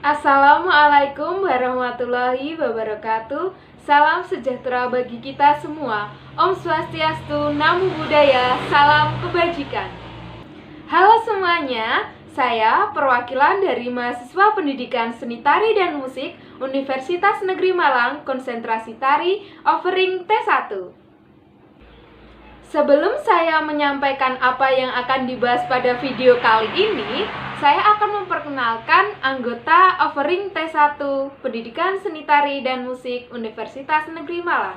Assalamualaikum warahmatullahi wabarakatuh. Salam sejahtera bagi kita semua. Om Swastiastu, Namo Buddhaya, salam kebajikan. Halo semuanya, saya perwakilan dari mahasiswa pendidikan seni tari dan musik Universitas Negeri Malang, konsentrasi tari, offering T1. Sebelum saya menyampaikan apa yang akan dibahas pada video kali ini, saya akan memperkenalkan anggota offering T1 Pendidikan Seni Tari dan Musik Universitas Negeri Malang.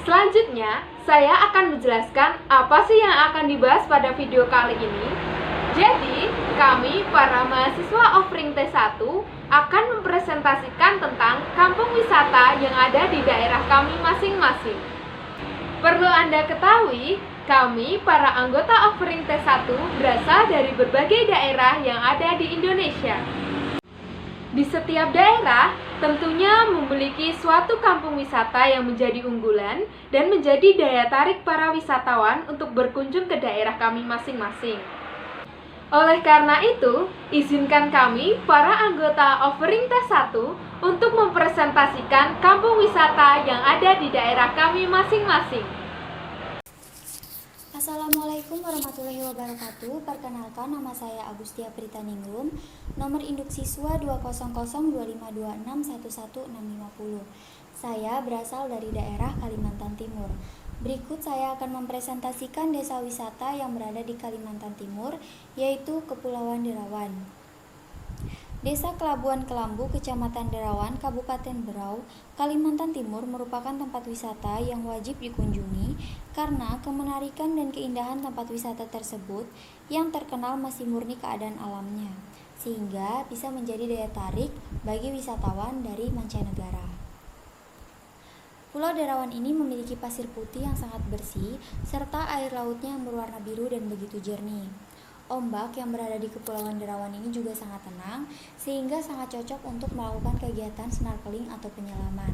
Selanjutnya, saya akan menjelaskan apa sih yang akan dibahas pada video kali ini. Jadi, kami para mahasiswa offering T1 akan mempresentasikan tentang kampung wisata yang ada di daerah kami masing-masing. Perlu Anda ketahui, kami para anggota offering T1 berasal dari berbagai daerah yang ada di Indonesia. Di setiap daerah tentunya memiliki suatu kampung wisata yang menjadi unggulan dan menjadi daya tarik para wisatawan untuk berkunjung ke daerah kami masing-masing. Oleh karena itu, izinkan kami para anggota offering T1 untuk mempresentasikan kampung wisata yang ada di daerah kami masing-masing. Assalamualaikum warahmatullahi wabarakatuh. Perkenalkan, nama saya Agustia Pritaningrum, nomor induk siswa 2002526111650. Saya berasal dari daerah Kalimantan Timur. Berikut saya akan mempresentasikan desa wisata yang berada di Kalimantan Timur, yaitu Kepulauan Derawan. Desa Kelabuan Kelambu, Kecamatan Derawan, Kabupaten Berau, Kalimantan Timur merupakan tempat wisata yang wajib dikunjungi karena kemenarikan dan keindahan tempat wisata tersebut yang terkenal masih murni keadaan alamnya, sehingga bisa menjadi daya tarik bagi wisatawan dari mancanegara. Pulau Derawan ini memiliki pasir putih yang sangat bersih, serta air lautnya yang berwarna biru dan begitu jernih. Ombak yang berada di Kepulauan Derawan ini juga sangat tenang, sehingga sangat cocok untuk melakukan kegiatan snorkeling atau penyelaman.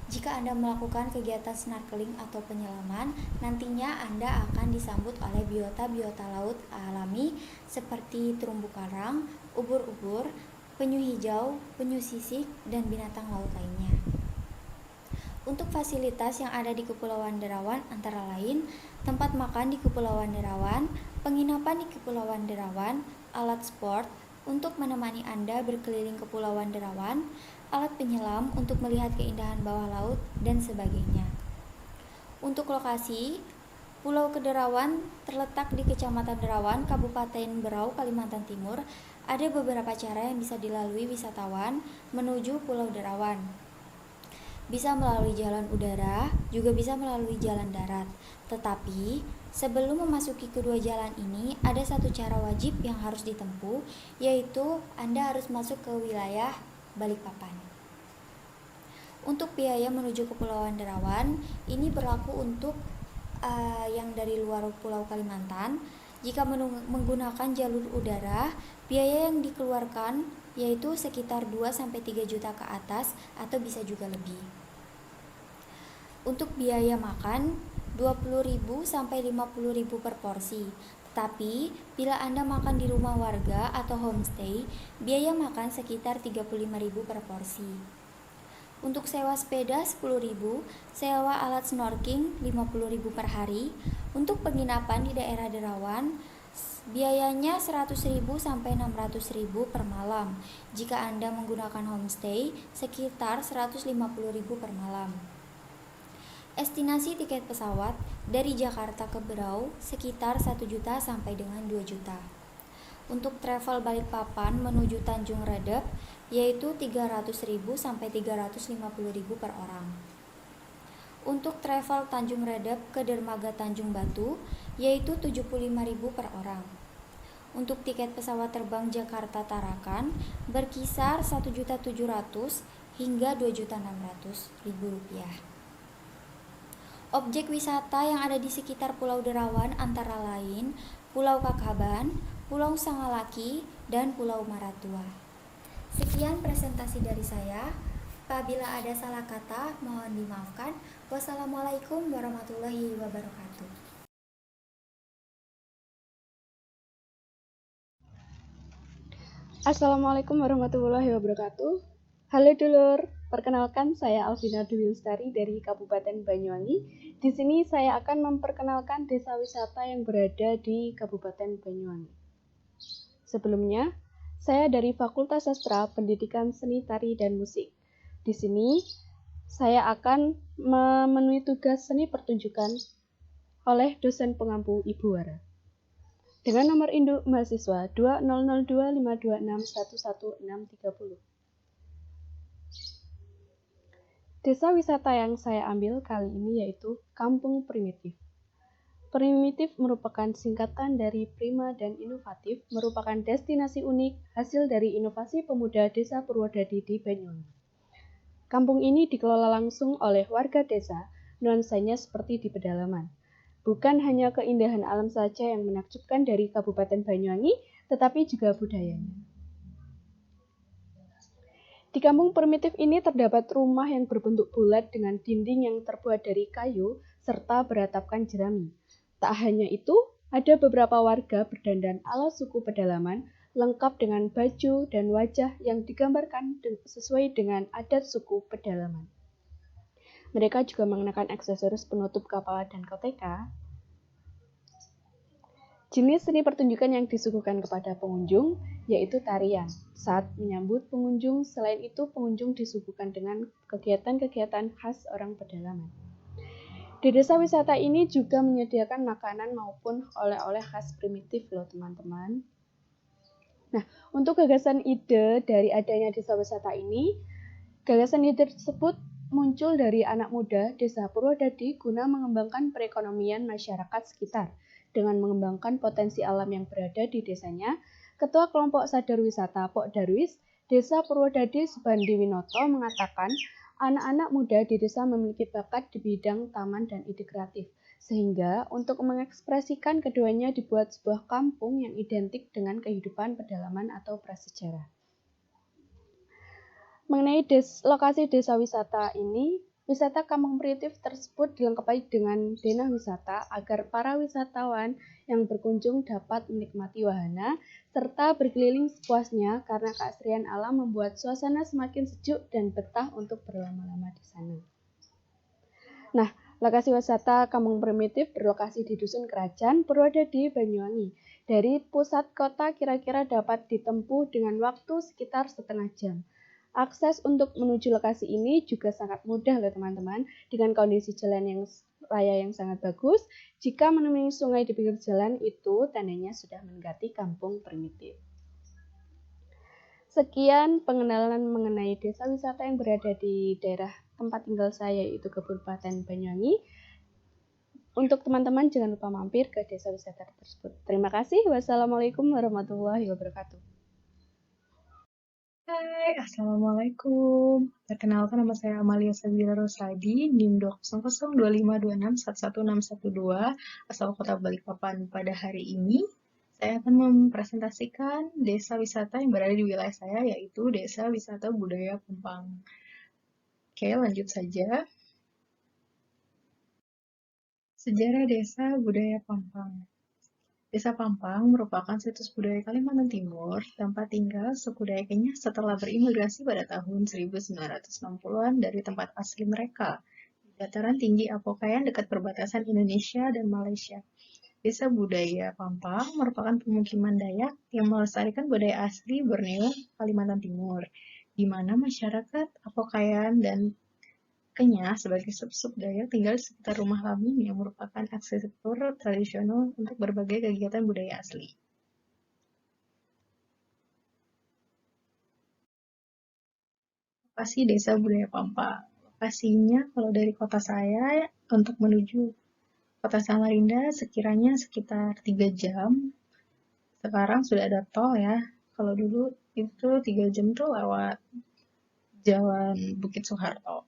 Jika Anda melakukan kegiatan snorkeling atau penyelaman, nantinya Anda akan disambut oleh biota-biota laut alami seperti terumbu karang, ubur-ubur, penyu hijau, penyu sisik, dan binatang laut lainnya. Untuk fasilitas yang ada di Kepulauan Derawan antara lain tempat makan di Kepulauan Derawan, penginapan di Kepulauan Derawan, alat sport untuk menemani Anda berkeliling Kepulauan Derawan, alat penyelam untuk melihat keindahan bawah laut, dan sebagainya. Untuk lokasi, Pulau Kederawan terletak di Kecamatan Derawan, Kabupaten Berau, Kalimantan Timur. Ada beberapa cara yang bisa dilalui wisatawan menuju Pulau Derawan. Bisa melalui jalan udara, juga bisa melalui jalan darat. Tetapi, sebelum memasuki kedua jalan ini, ada satu cara wajib yang harus ditempuh, yaitu Anda harus masuk ke wilayah Balikpapan. Untuk biaya menuju Kepulauan Derawan, ini berlaku untuk yang dari luar Pulau Kalimantan. Jika menggunakan jalur udara, biaya yang dikeluarkan yaitu sekitar 2-3 juta ke atas atau bisa juga lebih. Untuk biaya makan 20.000 sampai 50.000 per porsi. Tetapi bila Anda makan di rumah warga atau homestay, biaya makan sekitar 35.000 per porsi. Untuk sewa sepeda 10.000, sewa alat snorkeling 50.000 per hari. Untuk penginapan di daerah Derawan, biayanya 100.000 sampai 600.000 per malam. Jika Anda menggunakan homestay, sekitar 150.000 per malam. Estimasi tiket pesawat dari Jakarta ke Berau sekitar 1 juta sampai dengan 2 juta. Untuk travel Balikpapan menuju Tanjung Redep yaitu 300.000 sampai 350.000 per orang. Untuk travel Tanjung Redep ke dermaga Tanjung Batu yaitu 75.000 per orang. Untuk tiket pesawat terbang Jakarta Tarakan berkisar 1.700.000 hingga 2.600.000 rupiah. Objek wisata yang ada di sekitar Pulau Derawan antara lain Pulau Kakaban, Pulau Sangalaki, dan Pulau Maratua. Sekian presentasi dari saya. Apabila ada salah kata, mohon dimaafkan. Wassalamualaikum warahmatullahi wabarakatuh. Assalamualaikum warahmatullahi wabarakatuh. Halo dulur, perkenalkan saya Alvina Dwi Lestari dari Kabupaten Banyuwangi. Di sini saya akan memperkenalkan desa wisata yang berada di Kabupaten Banyuwangi. Sebelumnya, saya dari Fakultas Sastra Pendidikan Seni Tari dan Musik. Di sini saya akan memenuhi tugas seni pertunjukan oleh dosen pengampu Ibu Wara. Dengan nomor induk mahasiswa 200252611630. Desa wisata yang saya ambil kali ini yaitu Kampung Primitif. Primitif merupakan singkatan dari prima dan inovatif, merupakan destinasi unik hasil dari inovasi pemuda Desa Purwodadi di Banyuwangi. Kampung ini dikelola langsung oleh warga desa, nuansanya seperti di pedalaman. Bukan hanya keindahan alam saja yang menakjubkan dari Kabupaten Banyuwangi, tetapi juga budayanya. Di kampung primitif ini terdapat rumah yang berbentuk bulat dengan dinding yang terbuat dari kayu serta beratapkan jerami. Tak hanya itu, ada beberapa warga berdandan ala suku pedalaman lengkap dengan baju dan wajah yang digambarkan sesuai dengan adat suku pedalaman. Mereka juga mengenakan aksesoris penutup kepala dan koteka. Jenis seni pertunjukan yang disuguhkan kepada pengunjung yaitu tarian. Saat menyambut pengunjung, selain itu pengunjung disuguhkan dengan kegiatan-kegiatan khas orang pedalaman. Di desa wisata ini juga menyediakan makanan maupun oleh-oleh khas primitif loh teman-teman. Nah, untuk gagasan ide dari adanya desa wisata ini, gagasan ide tersebut muncul dari anak muda Desa Purwodadi guna mengembangkan perekonomian masyarakat sekitar. Dengan mengembangkan potensi alam yang berada di desanya, Ketua Kelompok Sadar Wisata Pok Darwis, Desa Purwodadi Subandi Winoto mengatakan anak-anak muda di desa memiliki bakat di bidang taman dan ide kreatif. Sehingga untuk mengekspresikan keduanya dibuat sebuah kampung yang identik dengan kehidupan pedalaman atau prasejarah. Mengenai lokasi desa wisata ini, wisata kampung primitif tersebut dilengkapi dengan denah wisata agar para wisatawan yang berkunjung dapat menikmati wahana serta berkeliling sepuasnya karena keasrian alam membuat suasana semakin sejuk dan betah untuk berlama-lama di sana. Nah, lokasi wisata kampung primitif berlokasi di Dusun Kerajaan Purwodadi, Banyuwangi. Dari pusat kota kira-kira dapat ditempuh dengan waktu sekitar setengah jam. Akses untuk menuju lokasi ini juga sangat mudah loh teman-teman, dengan kondisi jalan raya yang sangat bagus. Jika menemui sungai di pinggir jalan itu tandanya sudah mendekati kampung primitif. Sekian pengenalan mengenai desa wisata yang berada di daerah tempat tinggal saya yaitu Kabupaten Banyuwangi. Untuk teman-teman jangan lupa mampir ke desa wisata tersebut. Terima kasih. Wassalamualaikum warahmatullahi wabarakatuh. Hai, Assalamualaikum. Perkenalkan nama saya Amalia Sabira Rosadi, NIM 2002526111612, asal Kota Balikpapan. Pada hari ini, saya akan mempresentasikan desa wisata yang berada di wilayah saya, yaitu Desa Wisata Budaya Pempang. Oke, lanjut saja. Sejarah Desa Budaya Pampang. Desa Pampang merupakan situs budaya Kalimantan Timur, tempat tinggal suku Dayak setelah berimigrasi pada tahun 1960-an dari tempat asli mereka, di dataran tinggi Apokayan dekat perbatasan Indonesia dan Malaysia. Desa Budaya Pampang merupakan pemukiman Dayak yang melestarikan budaya asli Borneo, Kalimantan Timur, di mana masyarakat Apokayan dan Kenyah sebagai sub-sub Dayak tinggal di sekitar rumah Lamin yang merupakan arsitektur tradisional untuk berbagai kegiatan budaya asli. Lokasi Desa Budaya Pampa. Lokasinya kalau dari kota saya untuk menuju kota Samarinda sekiranya sekitar 3 jam. Sekarang sudah ada tol ya. Kalau dulu itu 3 jam tuh lewat Jalan Bukit Soeharto.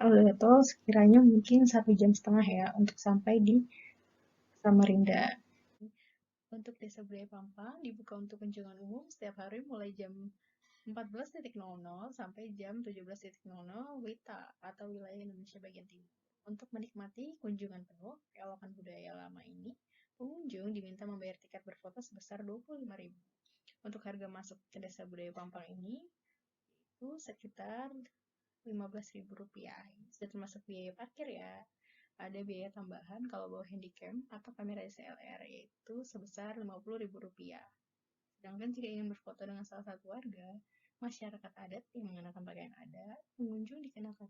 Kalau udah tol sekiranya mungkin 1,5 jam ya untuk sampai di Samarinda. Untuk Desa Budaya Pampang dibuka untuk kunjungan umum setiap hari mulai jam 14.00 sampai jam 17.00 WITA atau wilayah Indonesia bagian timur. Untuk menikmati kunjungan penuh keelokan budaya lama ini, pengunjung diminta membayar tiket berfoto sebesar 25.000. Untuk harga masuk ke Desa Budaya Pampang ini itu sekitar Rp15.000. Sudah termasuk biaya parkir ya. Ada biaya tambahan kalau bawa handycam atau kamera DSLR, yaitu sebesar Rp50.000. Sedangkan jika ingin berfoto dengan salah satu warga masyarakat adat yang mengenakan pakaian adat, pengunjung dikenakan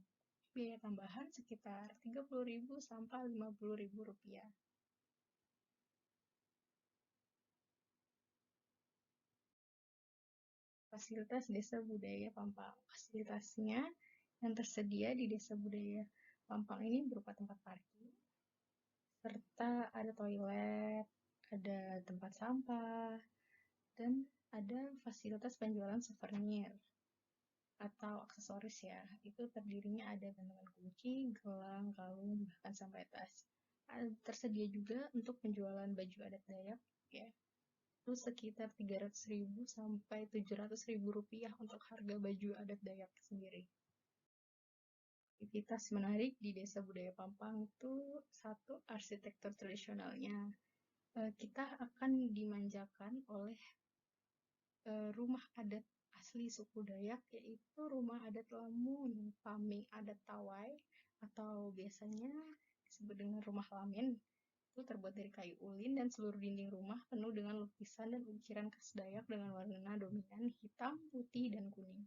biaya tambahan sekitar Rp30.000 sampai Rp50.000. Fasilitas Desa Budaya Pampang. Fasilitasnya yang tersedia di Desa Budaya Pampang ini berupa tempat parkir, serta ada toilet, ada tempat sampah, dan ada fasilitas penjualan souvenir atau aksesoris ya. Itu terdirinya ada gantungan kunci, gelang, kalung, bahkan sampai tas. Tersedia juga untuk penjualan baju adat Dayak ya. Itu sekitar Rp300.000 sampai Rp700.000 untuk harga baju adat Dayak sendiri. Aktivitas menarik di Desa Budaya Pampang itu satu, arsitektur tradisionalnya. Kita akan dimanjakan oleh rumah adat asli suku Dayak, yaitu rumah adat Lamun, Paming adat Tawai, atau biasanya disebut dengan rumah Lamen. Itu terbuat dari kayu ulin dan seluruh dinding rumah penuh dengan lukisan dan ukiran khas Dayak dengan warna dominan hitam, putih, dan kuning.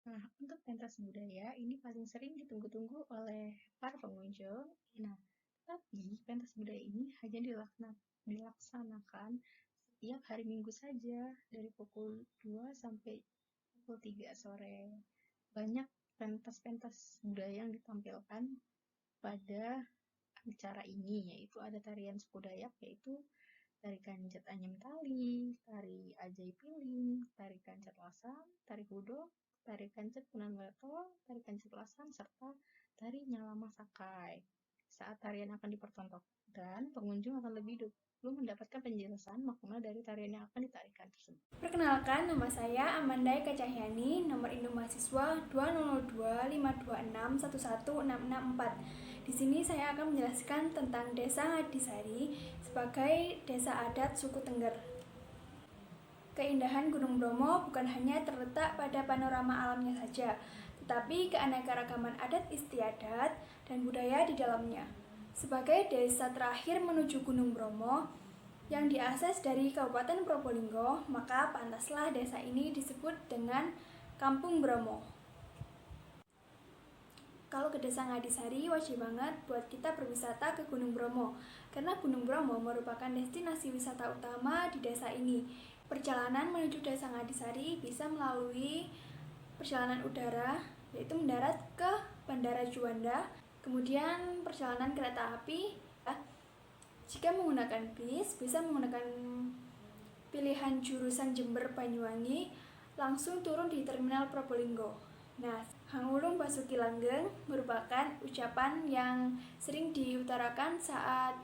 Nah, untuk pentas budaya ini paling sering ditunggu-tunggu oleh para pengunjung. Nah, tapi pentas budaya ini hanya dilaksanakan setiap hari Minggu saja dari pukul 2 sampai pukul 3 sore. Banyak pentas-pentas budaya yang ditampilkan pada acara ini, yaitu ada tarian suku Dayak, yaitu tari Kanjat Anyam Tali, tari Ajai Piling, tari Kanjat Lasam, tari Hudok, tari Kanjat Punan Leto, tari Kanjat Lasam, serta tari Nyalama Sakai. Saat tarian akan dipertontonkan, pengunjung akan lebih dulu mendapatkan penjelasan makna dari tarian yang akan ditarikan tersebut. Perkenalkan, nama saya Amanda Eka Cahyani, nomor induk mahasiswa 200252611664. Di sini saya akan menjelaskan tentang Desa Ngadisari sebagai desa adat suku Tengger. Keindahan Gunung Bromo bukan hanya terletak pada panorama alamnya saja, tetapi keanekaragaman adat istiadat dan budaya di dalamnya. Sebagai desa terakhir menuju Gunung Bromo yang diakses dari Kabupaten Probolinggo, maka pantaslah desa ini disebut dengan Kampung Bromo. Kalau ke Desa Ngadisari, wajib banget buat kita berwisata ke Gunung Bromo, karena Gunung Bromo merupakan destinasi wisata utama di desa ini. Perjalanan menuju Desa Ngadisari bisa melalui perjalanan udara, yaitu mendarat ke Bandara Juanda, kemudian perjalanan kereta api. Jika menggunakan bis, bisa menggunakan pilihan jurusan Jember Banyuwangi, langsung turun di Terminal Probolinggo. Nah, Hangulung Basuki Langgeng merupakan ucapan yang sering diutarakan saat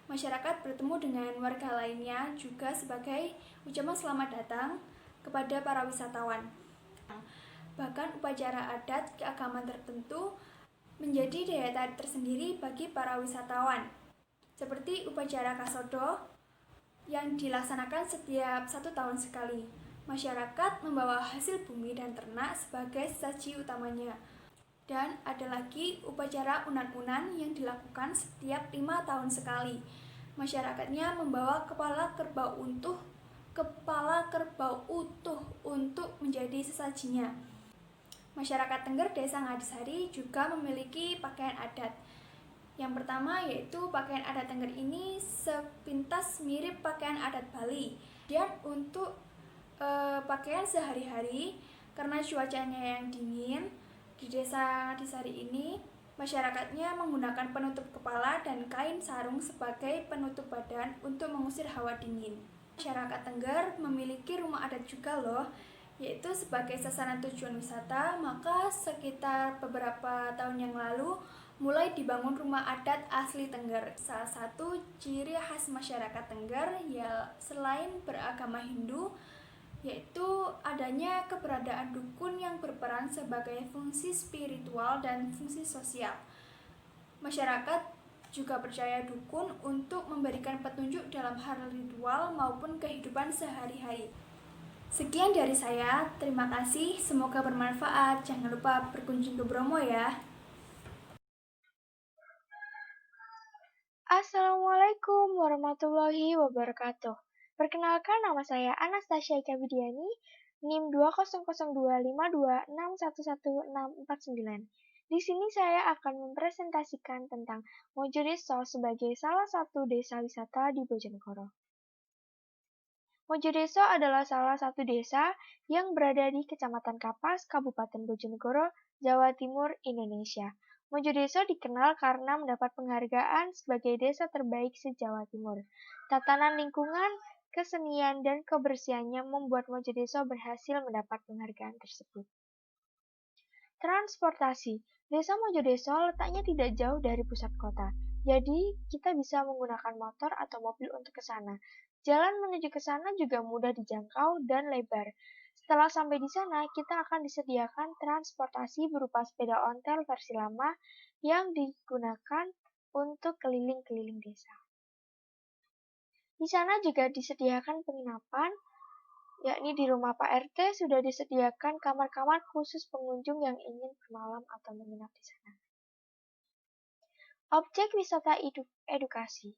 masyarakat bertemu dengan warga lainnya, juga sebagai ucapan selamat datang kepada para wisatawan. Bahkan upacara adat keagamaan tertentu menjadi daya tarik tersendiri bagi para wisatawan, seperti upacara Kasodo yang dilaksanakan setiap 1 tahun sekali. Masyarakat membawa hasil bumi dan ternak sebagai sesaji utamanya. Dan ada lagi upacara unan-unan yang dilakukan setiap 5 tahun sekali. Masyarakatnya membawa kepala kerbau utuh untuk menjadi sesajinya. Masyarakat Tengger Desa Ngadisari juga memiliki pakaian adat. Yang pertama yaitu pakaian adat Tengger ini sepintas mirip pakaian adat Bali. Dan untuk pakaian sehari-hari, karena cuacanya yang dingin, di Desa Ngadisari ini masyarakatnya menggunakan penutup kepala dan kain sarung sebagai penutup badan untuk mengusir hawa dingin. Masyarakat Tengger memiliki rumah adat juga loh, yaitu sebagai sasaran tujuan wisata. Maka sekitar beberapa tahun yang lalu mulai dibangun rumah adat asli Tengger. Salah satu ciri khas masyarakat Tengger ya selain beragama Hindu, yaitu adanya keberadaan dukun yang berperan sebagai fungsi spiritual dan fungsi sosial. Masyarakat juga percaya dukun untuk memberikan petunjuk dalam hal ritual maupun kehidupan sehari-hari. Sekian dari saya, terima kasih, semoga bermanfaat. Jangan lupa berkunjung ke Bromo ya. Assalamualaikum warahmatullahi wabarakatuh. Perkenalkan, nama saya Anastasia Kabidiani, NIM 2005252611649. Di sini saya akan mempresentasikan tentang Mojodeso sebagai salah satu desa wisata di Bojonegoro. Mojodeso adalah salah satu desa yang berada di Kecamatan Kapas, Kabupaten Bojonegoro, Jawa Timur, Indonesia. Mojodeso dikenal karena mendapat penghargaan sebagai desa terbaik se-Jawa Timur. Tatanan lingkungan, kesenian, dan kebersihannya membuat Mojodeso berhasil mendapat penghargaan tersebut. Transportasi. Desa Mojodeso letaknya tidak jauh dari pusat kota, jadi kita bisa menggunakan motor atau mobil untuk ke sana. Jalan menuju ke sana juga mudah dijangkau dan lebar. Setelah sampai di sana, kita akan disediakan transportasi berupa sepeda ontel versi lama yang digunakan untuk keliling-keliling desa. Di sana juga disediakan penginapan, yakni di rumah Pak RT sudah disediakan kamar-kamar khusus pengunjung yang ingin bermalam atau menginap di sana. Objek wisata edukasi.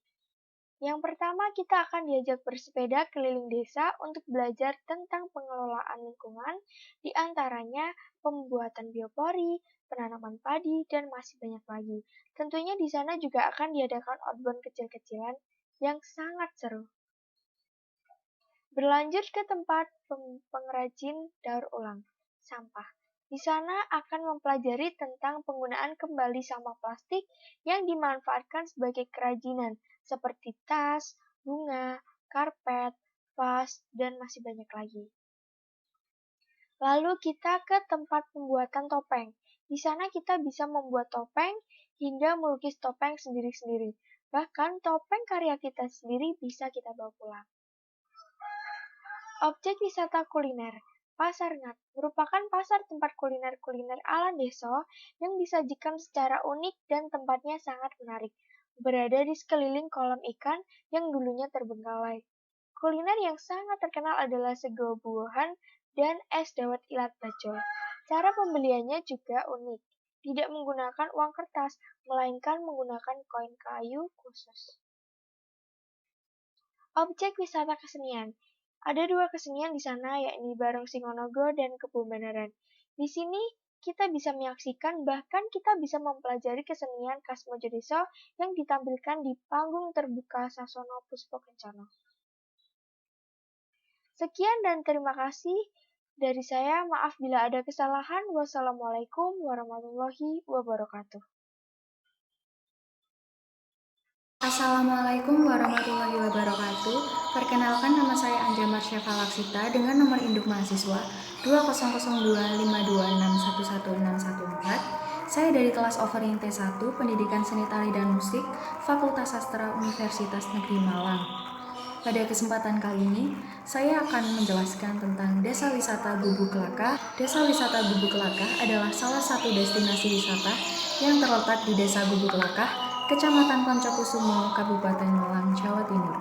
Yang pertama, kita akan diajak bersepeda keliling desa untuk belajar tentang pengelolaan lingkungan, di antaranya pembuatan biopori, penanaman padi, dan masih banyak lagi. Tentunya di sana juga akan diadakan outbound kecil-kecilan yang sangat seru. Berlanjut ke tempat pengrajin daur ulang sampah. Di sana akan mempelajari tentang penggunaan kembali sampah plastik yang dimanfaatkan sebagai kerajinan, seperti tas, bunga, karpet, vas, dan masih banyak lagi. Lalu kita ke tempat pembuatan topeng. Di sana kita bisa membuat topeng hingga melukis topeng sendiri-sendiri. Bahkan topeng karya kita sendiri bisa kita bawa pulang. Objek wisata kuliner. Pasar Ngat merupakan pasar tempat kuliner-kuliner ala deso yang disajikan secara unik dan tempatnya sangat menarik. Berada di sekeliling kolam ikan yang dulunya terbengkalai. Kuliner yang sangat terkenal adalah sego buahan dan es dawet ilat bacol. Cara pembeliannya juga unik, tidak menggunakan uang kertas, melainkan menggunakan koin kayu khusus. Objek wisata kesenian. Ada dua kesenian di sana, yakni Barong Singonogo dan Kebo Beneran. Di sini kita bisa menyaksikan, bahkan kita bisa mempelajari kesenian khas Mojodeso yang ditampilkan di panggung terbuka Sasono Puspo Kencana. Sekian dan terima kasih dari saya. Maaf bila ada kesalahan. Wassalamualaikum warahmatullahi wabarakatuh. Assalamualaikum warahmatullahi wabarakatuh. Perkenalkan, nama saya Anja Marsyafa Laksita dengan nomor induk mahasiswa 200252611614. Saya dari kelas offering T1 Pendidikan Seni Tari dan Musik Fakultas Sastra Universitas Negeri Malang. Pada kesempatan kali ini, saya akan menjelaskan tentang Desa Wisata Gubuk Kelakah. Desa Wisata Gubuk Kelakah adalah salah satu destinasi wisata yang terletak di Desa Gubuk Kelakah, Kecamatan Poncokusumo, Kabupaten Malang, Jawa Timur.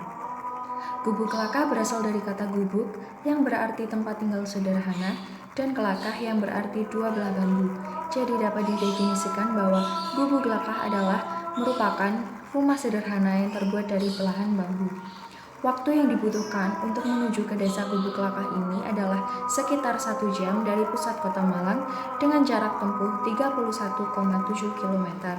Gubuk Kelakah berasal dari kata gubuk yang berarti tempat tinggal sederhana dan kelakah yang berarti dua belah bambu. Jadi dapat didefinisikan bahwa Gubuk Kelakah adalah merupakan rumah sederhana yang terbuat dari belahan bambu. Waktu yang dibutuhkan untuk menuju ke desa Gubuk Kelakah ini adalah sekitar 1 jam dari pusat kota Malang dengan jarak tempuh 31,7 km.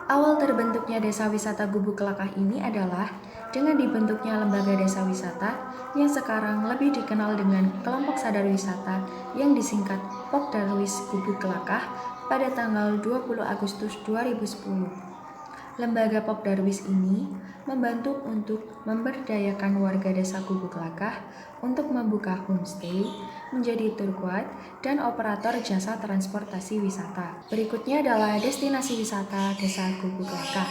Awal terbentuknya desa wisata Gubuk Kelakah ini adalah dengan dibentuknya lembaga desa wisata yang sekarang lebih dikenal dengan kelompok sadar wisata yang disingkat Pokdarwis Gubuk Kelakah pada tanggal 20 Agustus 2010. Lembaga Pokdarwis ini membantu untuk memberdayakan warga desa Gubuk Kelakah untuk membuka homestay, menjadi tour guide, dan operator jasa transportasi wisata. Berikutnya adalah destinasi wisata desa Gubuk Kelakah.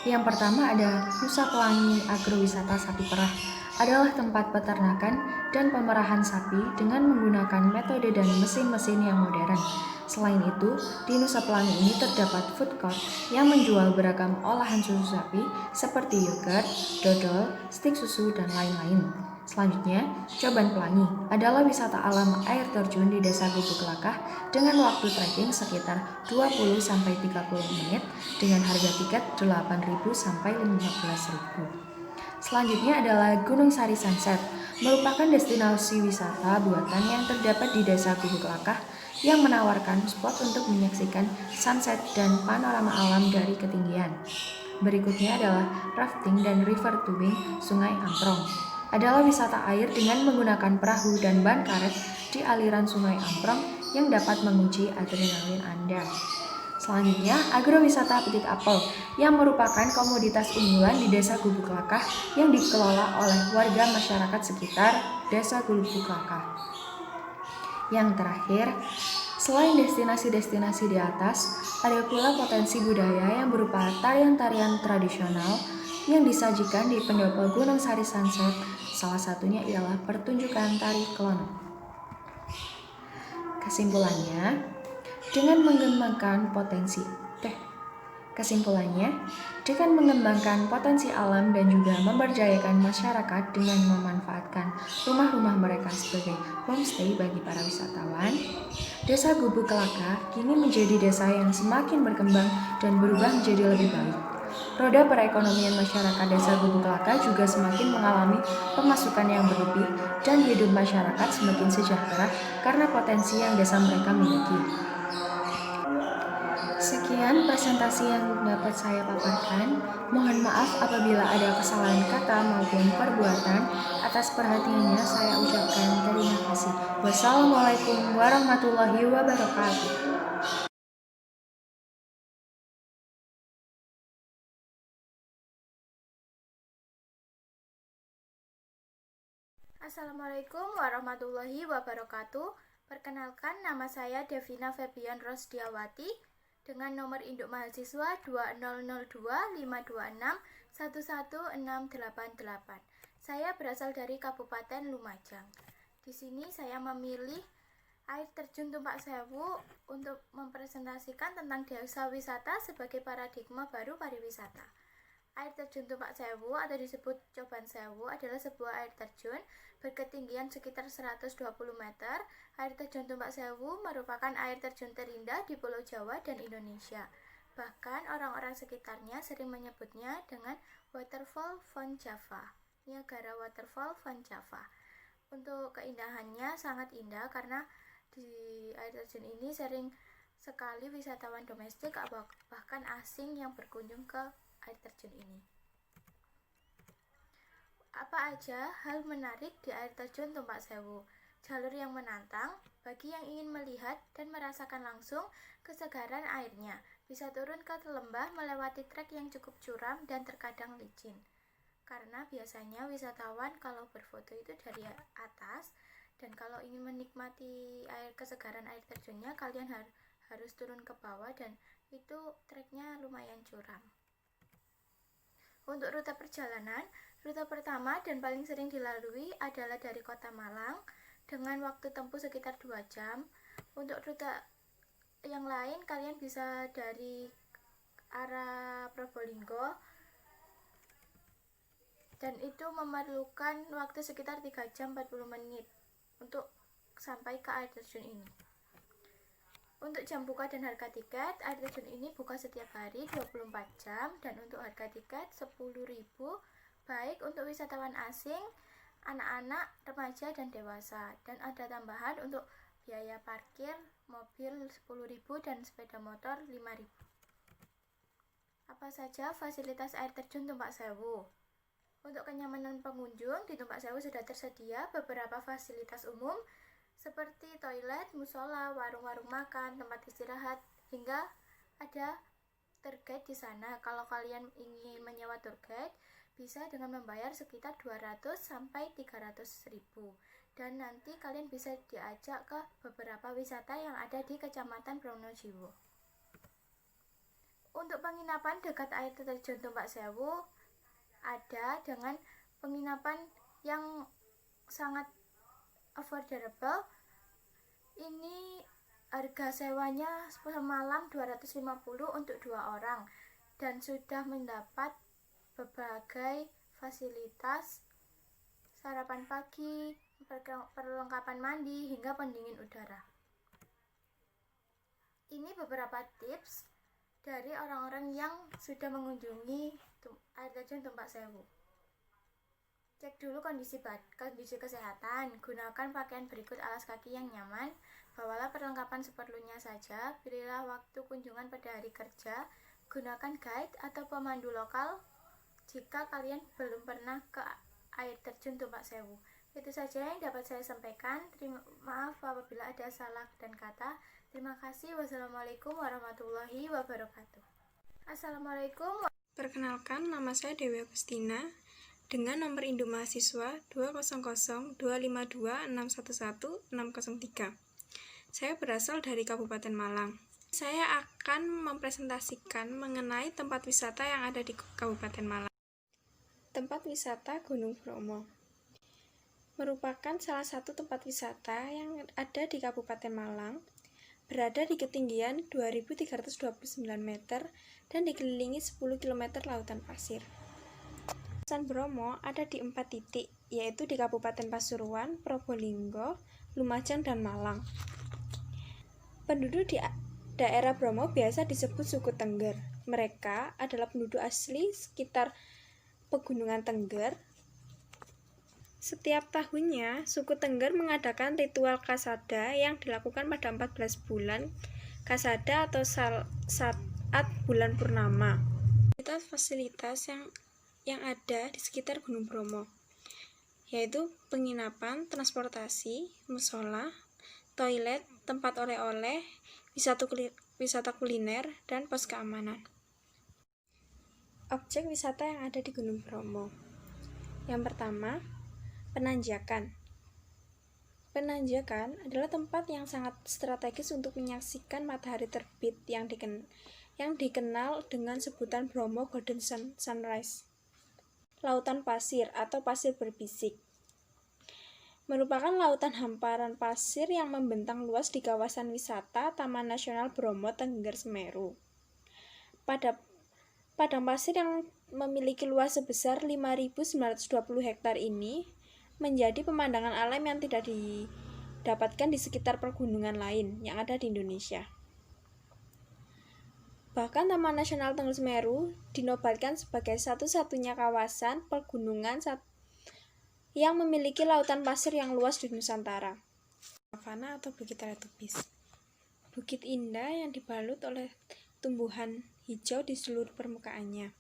Yang pertama ada Nusa Pelangi Agrowisata Sapi Perah, adalah tempat peternakan dan pemerahan sapi dengan menggunakan metode dan mesin-mesin yang modern. Selain itu, di Nusa Pelangi ini terdapat food court yang menjual beragam olahan susu sapi seperti yogurt, dodol, stik susu, dan lain-lain. Selanjutnya, Coban Pelangi adalah wisata alam air terjun di Desa Gubuk Kelakah dengan waktu trekking sekitar 20-30 menit dengan harga tiket 8.000 sampai 15.000. Selanjutnya adalah Gunung Sari Sunset, merupakan destinasi wisata buatan yang terdapat di Desa Gubuk Kelakah yang menawarkan spot untuk menyaksikan sunset dan panorama alam dari ketinggian. Berikutnya adalah rafting dan river tubing Sungai Amprong. Adalah wisata air dengan menggunakan perahu dan ban karet di aliran Sungai Amprong yang dapat menguji adrenalin Anda. Selanjutnya, agrowisata petik apel yang merupakan komoditas unggulan di Desa Gubuk Kelakah yang dikelola oleh warga masyarakat sekitar Desa Gubuk Kelakah. Yang terakhir, selain destinasi-destinasi di atas, ada pula potensi budaya yang berupa tarian-tarian tradisional yang disajikan di pendopo Gunung Sari Sunset. Salah satunya ialah pertunjukan tari Kelono. Kesimpulannya, dengan mengembangkan potensi alam dan juga memberdayakan masyarakat dengan memanfaatkan rumah-rumah mereka sebagai homestay bagi para wisatawan, Desa Gubuk Kelakah kini menjadi desa yang semakin berkembang dan berubah menjadi lebih baik. Roda perekonomian masyarakat Desa Gubuk Kelakah juga semakin mengalami pemasukan yang berlebih dan hidup masyarakat semakin sejahtera karena potensi yang desa mereka miliki. Sekian presentasi yang dapat saya paparkan. Mohon maaf apabila ada kesalahan kata maupun perbuatan. Atas perhatiannya saya ucapkan terima kasih. Wassalamualaikum warahmatullahi wabarakatuh. Assalamualaikum warahmatullahi wabarakatuh. Perkenalkan, nama saya Devina Febian Rosdiawati dengan nomor induk mahasiswa 200252611688. Saya berasal dari Kabupaten Lumajang. Di sini saya memilih air terjun Tumpak Sewu untuk mempresentasikan tentang desa wisata sebagai paradigma baru pariwisata. Air terjun Tumpak Sewu atau disebut Coban Sewu adalah sebuah air terjun berketinggian sekitar 120 meter. Air terjun Tumpak Sewu merupakan air terjun terindah di Pulau Jawa dan Indonesia. Bahkan orang-orang sekitarnya sering menyebutnya dengan Waterfall Van Java, Niagara Waterfall Van Java. Untuk keindahannya sangat indah karena di air terjun ini sering sekali wisatawan domestik bahkan asing yang berkunjung ke air terjun ini. Apa aja hal menarik di air terjun Tumpak Sewu? Jalur yang menantang bagi yang ingin melihat dan merasakan langsung kesegaran airnya. Bisa turun ke lembah melewati trek yang cukup curam dan terkadang licin. Karena biasanya wisatawan kalau berfoto itu dari atas, dan kalau ingin menikmati kesegaran air terjunnya kalian harus turun ke bawah dan itu treknya lumayan curam. Untuk rute perjalanan, rute pertama dan paling sering dilalui adalah dari Kota Malang dengan waktu tempuh sekitar 2 jam. Untuk rute yang lain kalian bisa dari arah Probolinggo dan itu memerlukan waktu sekitar 3 jam 40 menit untuk sampai ke air terjun ini. Untuk jam buka dan harga tiket, air terjun ini buka setiap hari 24 jam dan untuk harga tiket 10.000 baik untuk wisatawan asing, anak-anak, remaja, dan dewasa. Dan ada tambahan untuk biaya parkir mobil 10.000 dan sepeda motor 5.000. Apa saja fasilitas air terjun Tumpak Sewu? Untuk kenyamanan pengunjung, di Tumpak Sewu sudah tersedia beberapa fasilitas umum seperti toilet, musola, warung-warung makan, tempat istirahat, hingga ada tour guide di sana. Kalau kalian ingin menyewa tour guide, bisa dengan membayar sekitar 200 sampai 300.000. Dan nanti kalian bisa diajak ke beberapa wisata yang ada di Kecamatan Pronojiwo. Untuk penginapan dekat air terjun Tumpak Sewu ada dengan penginapan yang sangat affordable. Ini Harga sewanya semalam 250 untuk 2 orang dan sudah mendapat berbagai fasilitas sarapan pagi, perlengkapan mandi, hingga pendingin udara. Ini beberapa tips dari orang-orang yang sudah mengunjungi air terjun Tumpak Sewu. Cek dulu kondisi kesehatan, gunakan pakaian berikut alas kaki yang nyaman, bawalah perlengkapan seperlunya saja, pilihlah waktu kunjungan pada hari kerja, gunakan guide atau pemandu lokal jika kalian belum pernah ke air terjun Tumpak Sewu. Itu saja yang dapat saya sampaikan. Maaf apabila ada salah dan kata. Terima kasih. Wassalamualaikum warahmatullahi wabarakatuh. Assalamualaikum. Perkenalkan, nama saya Dewi Agustina dengan nomor induk mahasiswa 2002526116003. Saya berasal dari Kabupaten Malang. Saya akan mempresentasikan mengenai tempat wisata yang ada di Kabupaten Malang. Tempat wisata Gunung Bromo merupakan salah satu tempat wisata yang ada di Kabupaten Malang, berada di ketinggian 2.329 meter dan dikelilingi 10 km lautan pasir. Kawasan Bromo ada di 4 titik, yaitu di Kabupaten Pasuruan, Probolinggo, Lumajang, dan Malang. Penduduk di daerah Bromo biasa disebut suku Tengger. Mereka adalah penduduk asli sekitar Pegunungan Tengger. Setiap tahunnya, suku Tengger mengadakan ritual Kasada yang dilakukan pada 14 bulan Kasada atau saat bulan purnama. Fasilitas yang ada di sekitar Gunung Bromo, yaitu penginapan, transportasi, musola, toilet, tempat oleh-oleh, wisata kuliner, dan pos keamanan. Objek wisata yang ada di Gunung Bromo. Yang pertama, penanjakan. Penanjakan adalah tempat yang sangat strategis untuk menyaksikan matahari terbit yang dikenal dengan sebutan Bromo Golden Sunrise. Lautan pasir atau pasir berbisik merupakan lautan hamparan pasir yang membentang luas di kawasan wisata Taman Nasional Bromo Tengger Semeru. Padang pasir yang memiliki luas sebesar 5.920 hektar ini menjadi pemandangan alam yang tidak didapatkan di sekitar pergunungan lain yang ada di Indonesia. Bahkan Taman Nasional Tengger Semeru dinobatkan sebagai satu-satunya kawasan pergunungan yang memiliki lautan pasir yang luas di Nusantara. Savana atau Bukit Teletubbies. Bukit indah yang dibalut oleh tumbuhan hijau di seluruh permukaannya.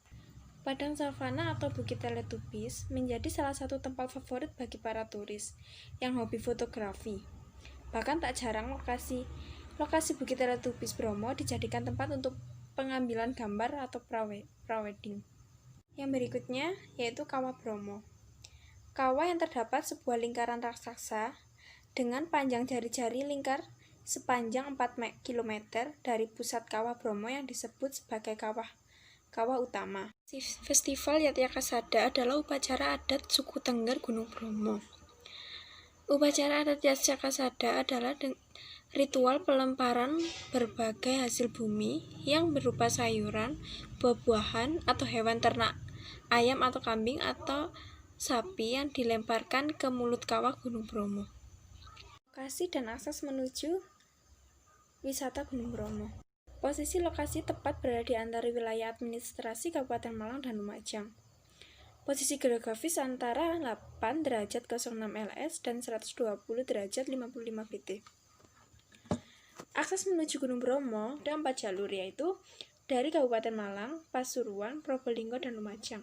Padang savana atau Bukit Teletubbies menjadi salah satu tempat favorit bagi para turis yang hobi fotografi. Bahkan tak jarang lokasi Bukit Teletubbies Bromo dijadikan tempat untuk pengambilan gambar atau prawedding. Yang berikutnya yaitu Kawah Bromo. Kawah yang terdapat sebuah lingkaran raksasa dengan panjang jari-jari lingkar sepanjang 4 km dari pusat Kawah Bromo yang disebut sebagai kawah utama. Festival Yatya Kasada adalah upacara adat suku Tengger Gunung Bromo. Upacara adat Yatya Kasada adalah ritual pelemparan berbagai hasil bumi yang berupa sayuran, buah-buahan, atau hewan ternak, ayam atau kambing atau sapi yang dilemparkan ke mulut kawah Gunung Bromo. Lokasi dan akses menuju wisata Gunung Bromo. Posisi lokasi tepat berada di antara wilayah administrasi Kabupaten Malang dan Lumajang. Posisi geografis antara 8 derajat 06 LS dan 120 derajat 55 BT. Akses menuju Gunung Bromo ada 4 jalur, yaitu dari Kabupaten Malang, Pasuruan, Probolinggo, dan Lumajang.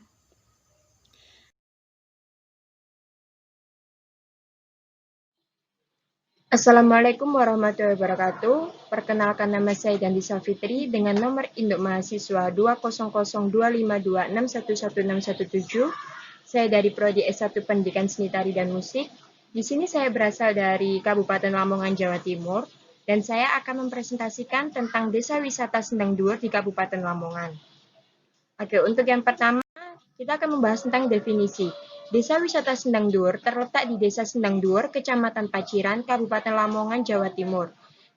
Assalamualaikum warahmatullahi wabarakatuh. Perkenalkan, nama saya Gandhi Safitri dengan nomor induk mahasiswa 2002526111617. Saya dari Prodi S1 Pendidikan Seni Tari dan Musik. Di sini saya berasal dari Kabupaten Lamongan, Jawa Timur. Dan saya akan mempresentasikan tentang Desa Wisata Sendang Duur di Kabupaten Lamongan. Oke, untuk yang pertama, kita akan membahas tentang definisi. Desa Wisata Sendang Duur terletak di Desa Sendang Duur, Kecamatan Paciran, Kabupaten Lamongan, Jawa Timur.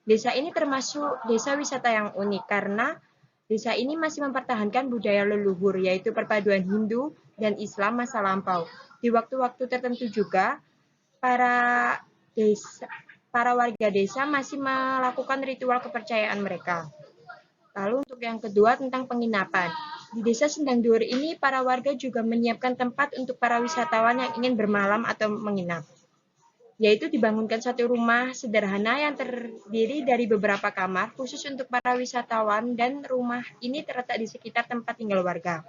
Desa ini termasuk desa wisata yang unik karena desa ini masih mempertahankan budaya leluhur, yaitu perpaduan Hindu dan Islam masa lampau. Di waktu-waktu tertentu juga, para warga desa masih melakukan ritual kepercayaan mereka. Lalu untuk yang kedua tentang penginapan. Di desa Sendang Duur ini, para warga juga menyiapkan tempat untuk para wisatawan yang ingin bermalam atau menginap, yaitu dibangunkan satu rumah sederhana yang terdiri dari beberapa kamar khusus untuk para wisatawan dan rumah ini terletak di sekitar tempat tinggal warga.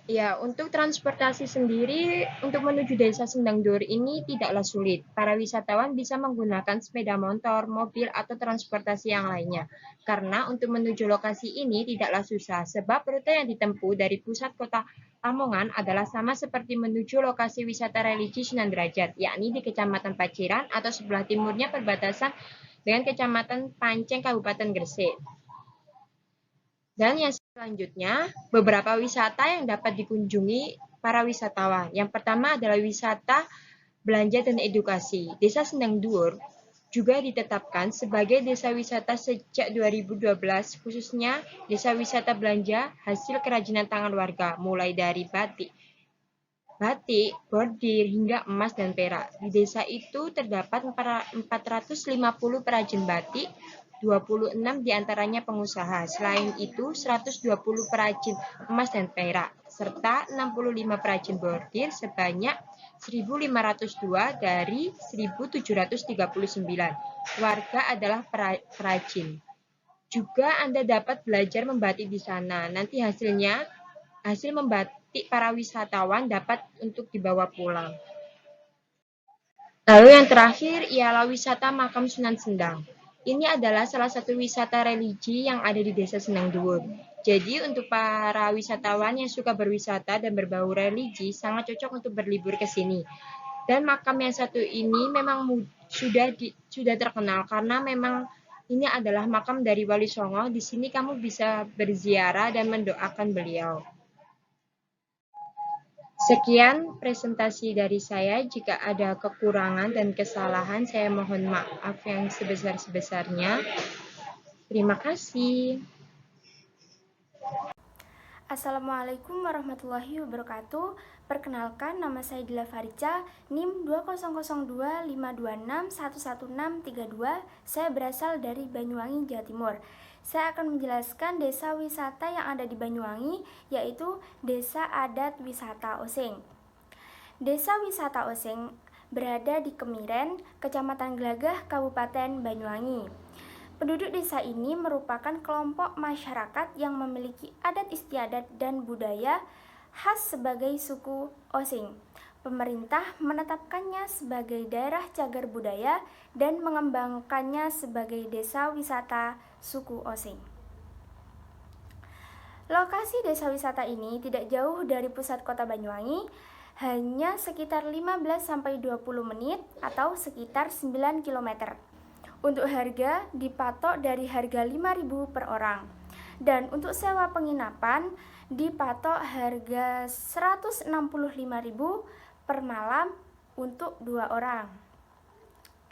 Ya, untuk transportasi sendiri untuk menuju desa Sendang Duur ini tidaklah sulit. Para wisatawan bisa menggunakan sepeda motor, mobil, atau transportasi yang lainnya. Karena untuk menuju lokasi ini tidaklah susah, sebab rute yang ditempuh dari pusat kota Lamongan adalah sama seperti menuju lokasi wisata religi Sunan Derajat, yakni di Kecamatan Paciran atau sebelah timurnya perbatasan dengan Kecamatan Panceng, Kabupaten Gresik. Dan yang selanjutnya, beberapa wisata yang dapat dikunjungi para wisatawan. Yang pertama adalah wisata belanja dan edukasi. Desa Sendang Duur juga ditetapkan sebagai desa wisata sejak 2012, khususnya desa wisata belanja hasil kerajinan tangan warga, mulai dari batik, bordir, hingga emas dan perak. Di desa itu terdapat 450 perajin batik, 26 diantaranya pengusaha. Selain itu, 120 perajin emas dan perak, serta 65 perajin bordir sebanyak 1.502 dari 1.739 warga adalah perajin. Juga Anda dapat belajar membatik di sana. Nanti hasil membatik para wisatawan dapat untuk dibawa pulang. Lalu yang terakhir ialah wisata makam Sunan Sendang. Ini adalah salah satu wisata religi yang ada di desa Sendang Duur. Jadi untuk para wisatawan yang suka berwisata dan berbau religi sangat cocok untuk berlibur ke sini. Dan makam yang satu ini memang sudah terkenal karena memang ini adalah makam dari Wali Songo. Di sini kamu bisa berziarah dan mendoakan beliau. Sekian presentasi dari saya. Jika ada kekurangan dan kesalahan, saya mohon maaf yang sebesar-besarnya. Terima kasih. Assalamualaikum warahmatullahi wabarakatuh. Perkenalkan, nama saya Dila Farica, NIM 2000526111632. Saya berasal dari Banyuwangi, Jawa Timur. Saya akan menjelaskan desa wisata yang ada di Banyuwangi, yaitu Desa Adat Wisata Osing. Desa Wisata Osing berada di Kemiren, Kecamatan Glagah, Kabupaten Banyuwangi. Penduduk desa ini merupakan kelompok masyarakat yang memiliki adat istiadat dan budaya khas sebagai suku Osing. Pemerintah menetapkannya sebagai daerah cagar budaya dan mengembangkannya sebagai desa wisata suku Osing. Lokasi desa wisata ini tidak jauh dari pusat kota Banyuwangi, hanya sekitar 15-20 menit atau sekitar 9 km. Untuk harga dipatok dari harga 5.000 per orang. Dan untuk sewa penginapan dipatok harga 165.000 per malam untuk 2 orang.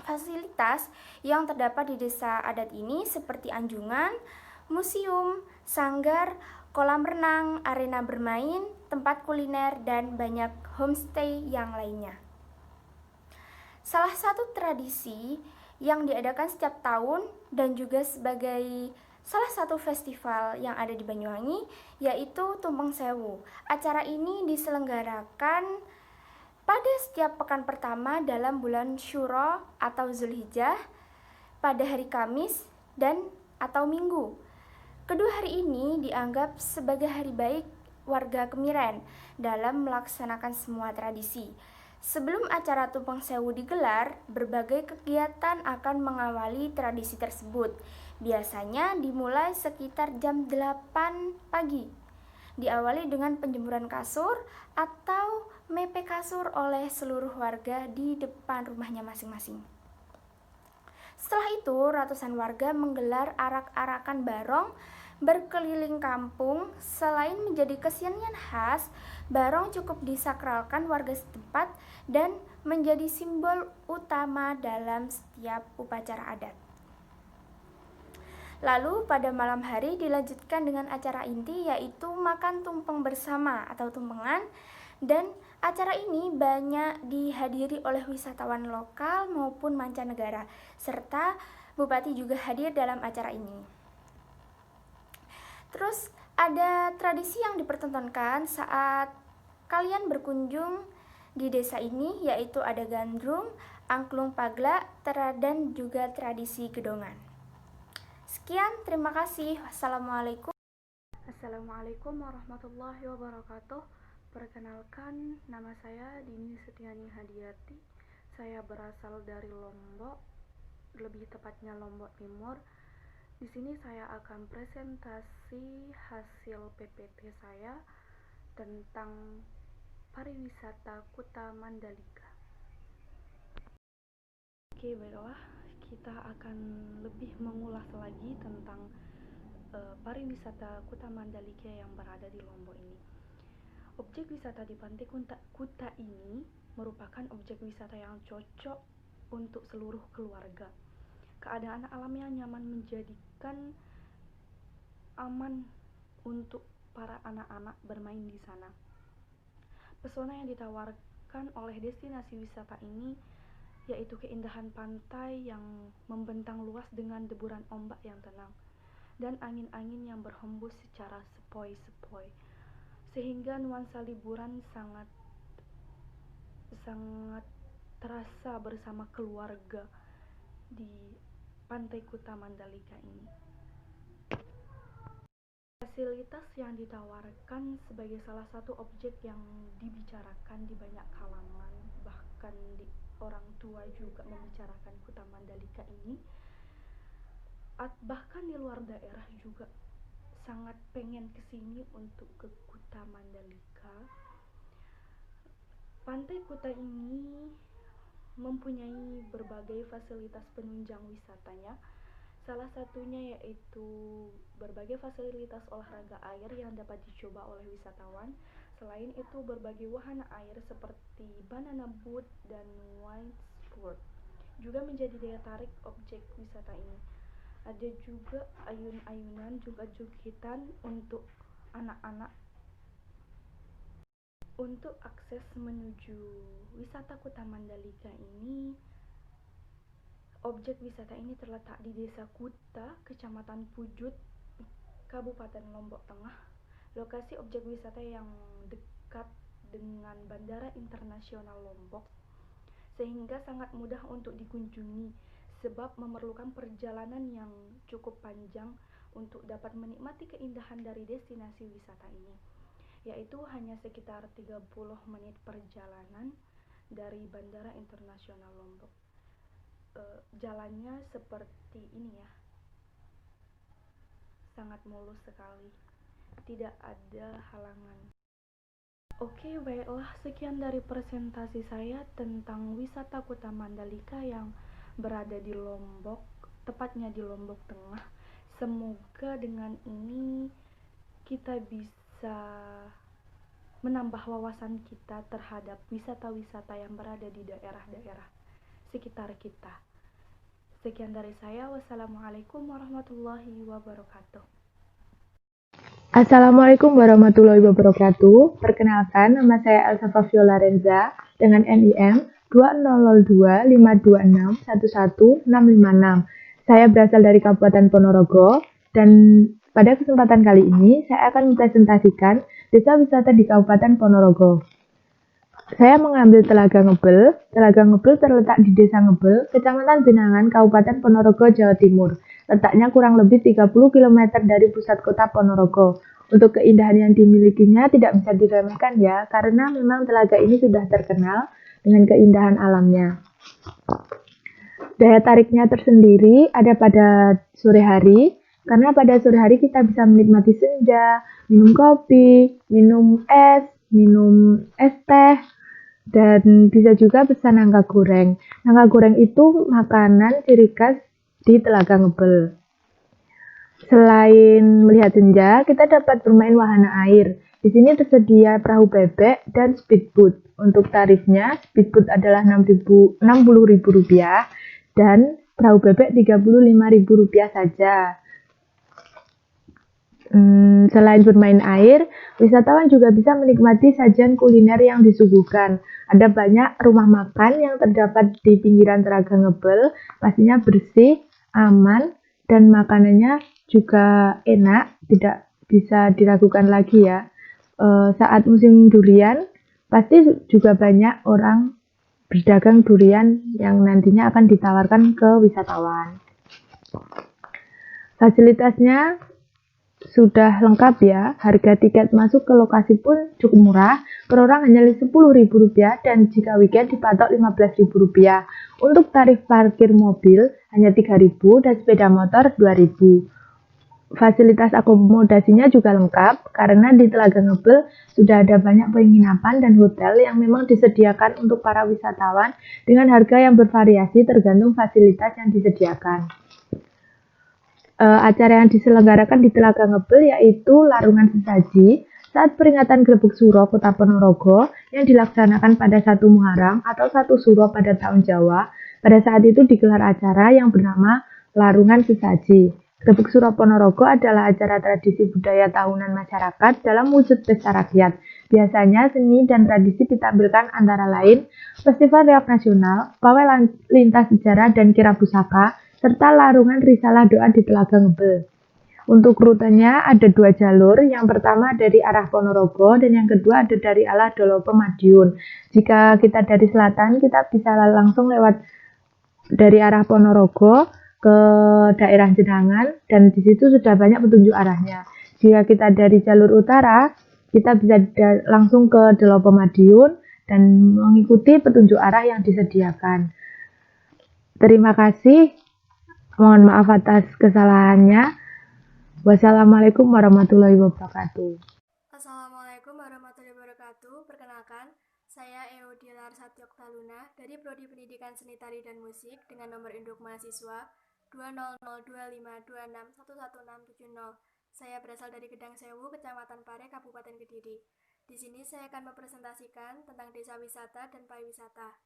Fasilitas yang terdapat di desa adat ini seperti anjungan, museum, sanggar, kolam renang, arena bermain, tempat kuliner, dan banyak homestay yang lainnya. Salah satu tradisi yang diadakan setiap tahun dan juga sebagai salah satu festival yang ada di Banyuwangi yaitu Tumpeng Sewu. Acara ini diselenggarakan pada setiap pekan pertama dalam bulan Syuro atau Zulhijjah pada hari Kamis dan atau Minggu. Kedua hari ini dianggap sebagai hari baik warga Kemiren dalam melaksanakan semua tradisi. Sebelum acara Tumpeng Sewu digelar, berbagai kegiatan akan mengawali tradisi tersebut. Biasanya dimulai sekitar jam 8 pagi. Diawali dengan penjemuran kasur atau mepe kasur oleh seluruh warga di depan rumahnya masing-masing. Setelah itu, ratusan warga menggelar arak-arakan barong berkeliling kampung. Selain menjadi kesenian khas, barong cukup disakralkan warga setempat dan menjadi simbol utama dalam setiap upacara adat. Lalu pada malam hari dilanjutkan dengan acara inti, yaitu makan tumpeng bersama atau tumpengan, dan acara ini banyak dihadiri oleh wisatawan lokal maupun mancanegara, serta Bupati juga hadir dalam acara ini. Terus ada tradisi yang dipertontonkan saat kalian berkunjung di desa ini, yaitu ada gandrung, angklung pagla, dan juga tradisi gedongan. Sekian, terima kasih. Wassalamualaikum. Assalamualaikum warahmatullahi wabarakatuh. Perkenalkan, nama saya Dini Setiani Hadiati. Saya berasal dari Lombok, lebih tepatnya Lombok Timur. Di sini saya akan presentasi hasil PPT saya tentang pariwisata Kuta Mandalika. Oke, baiklah. Kita akan lebih mengulas lagi tentang pariwisata Kuta Mandalika yang berada di Lombok ini. Objek wisata di Pantai Kuta ini merupakan objek wisata yang cocok untuk seluruh keluarga. Keadaan alam yang nyaman menjadikan aman untuk para anak-anak bermain di sana. Pesona yang ditawarkan oleh destinasi wisata ini yaitu keindahan pantai yang membentang luas dengan deburan ombak yang tenang dan angin-angin yang berhembus secara sepoi-sepoi, sehingga nuansa liburan sangat terasa bersama keluarga di Pantai Kuta Mandalika ini. Fasilitas yang ditawarkan sebagai salah satu objek yang dibicarakan di banyak kalangan, bahkan di orang tua juga membicarakan Kuta Mandalika ini, bahkan di luar daerah juga sangat pengen kesini untuk ke Kuta Mandalika. Pantai Kuta ini mempunyai berbagai fasilitas penunjang wisatanya, salah satunya yaitu berbagai fasilitas olahraga air yang dapat dicoba oleh wisatawan. Selain itu, berbagai wahana air seperti banana boat dan wine sport juga menjadi daya tarik objek wisata ini. Ada juga ayun-ayunan, juga jogetan untuk anak-anak. Untuk akses menuju wisata Kuta Mandalika ini, objek wisata ini terletak di Desa Kuta, Kecamatan Pujut, Kabupaten Lombok Tengah. Lokasi objek wisata yang dekat dengan Bandara Internasional Lombok, sehingga sangat mudah untuk dikunjungi sebab memerlukan perjalanan yang cukup panjang untuk dapat menikmati keindahan dari destinasi wisata ini, yaitu hanya sekitar 30 menit perjalanan dari Bandara Internasional Lombok. Jalannya seperti ini ya, sangat mulus sekali, tidak ada halangan. Oke, baiklah, sekian dari presentasi saya tentang wisata Kuta Mandalika yang berada di Lombok, tepatnya di Lombok Tengah. Semoga dengan ini kita bisa menambah wawasan kita terhadap wisata-wisata yang berada di daerah-daerah sekitar kita. Sekian dari saya. Wassalamualaikum warahmatullahi wabarakatuh. Assalamualaikum warahmatullahi wabarakatuh. Perkenalkan, nama saya Elsa Fabiola Renza dengan NIM 200252611656. Saya berasal dari Kabupaten Ponorogo dan pada kesempatan kali ini saya akan mempresentasikan desa wisata di Kabupaten Ponorogo. Saya mengambil Telaga Ngebel. Telaga Ngebel terletak di Desa Ngebel, Kecamatan Binangan, Kabupaten Ponorogo, Jawa Timur. Letaknya kurang lebih 30 km dari pusat kota Ponorogo. Untuk keindahan yang dimilikinya tidak bisa diremehkan ya, karena memang telaga ini sudah terkenal dengan keindahan alamnya. Daya tariknya tersendiri ada pada sore hari, karena pada sore hari kita bisa menikmati senja, minum kopi, minum es teh, dan bisa juga pesan nangka goreng. Nangka goreng itu makanan ciri khas di Telaga Ngebel. Selain melihat senja, kita dapat bermain wahana air. Di sini tersedia perahu bebek dan speedboat. Untuk tarifnya, speedboat adalah Rp60.000 dan perahu bebek Rp35.000 saja. Selain bermain air, wisatawan juga bisa menikmati sajian kuliner yang disuguhkan. Ada banyak rumah makan yang terdapat di pinggiran Telaga Ngebel, pastinya bersih, aman, dan makanannya juga enak, tidak bisa diragukan lagi ya. Saat musim durian, pasti juga banyak orang berdagang durian yang nantinya akan ditawarkan ke wisatawan. Fasilitasnya sudah lengkap ya, harga tiket masuk ke lokasi pun cukup murah, per orang hanya Rp10.000 dan jika weekend dipatok Rp15.000. Untuk tarif parkir mobil hanya Rp3.000 dan sepeda motor Rp2.000. Fasilitas akomodasinya juga lengkap karena di Telaga Ngebel sudah ada banyak penginapan dan hotel yang memang disediakan untuk para wisatawan dengan harga yang bervariasi tergantung fasilitas yang disediakan. Acara yang diselenggarakan di Telaga Ngebel yaitu Larungan Sesaji saat peringatan Grebeg Suro Kota Ponorogo yang dilaksanakan pada 1 Muharram atau 1 Suro pada tahun Jawa. Pada saat itu digelar acara yang bernama Larungan Sesaji. Grebeg Suro Ponorogo adalah acara tradisi budaya tahunan masyarakat dalam wujud pesta rakyat. Biasanya seni dan tradisi ditampilkan antara lain Festival Reok Nasional, Pawai Lintas Sejarah dan Kira Pusaka, serta larungan risalah doa di Telaga Ngebel. Untuk rutenya ada 2 jalur, yang pertama dari arah Ponorogo dan yang kedua ada dari arah Dolopo Madiun. Jika kita dari selatan, kita bisa langsung lewat dari arah Ponorogo ke daerah Jenangan dan di situ sudah banyak petunjuk arahnya. Jika kita dari jalur utara, kita bisa langsung ke Dolopo Madiun dan mengikuti petunjuk arah yang disediakan. Terima kasih. Mohon maaf atas kesalahannya. Wassalamualaikum warahmatullahi wabarakatuh. Assalamualaikum warahmatullahi wabarakatuh. Perkenalkan, saya Eodilar Satyoktaluna dari Prodi Pendidikan Seni Tari dan Musik dengan nomor induk mahasiswa 2002526111670. Saya berasal dari Gedang Sewu, Kecamatan Pare, Kabupaten Kediri. Di sini saya akan mempresentasikan tentang desa wisata dan pariwisata.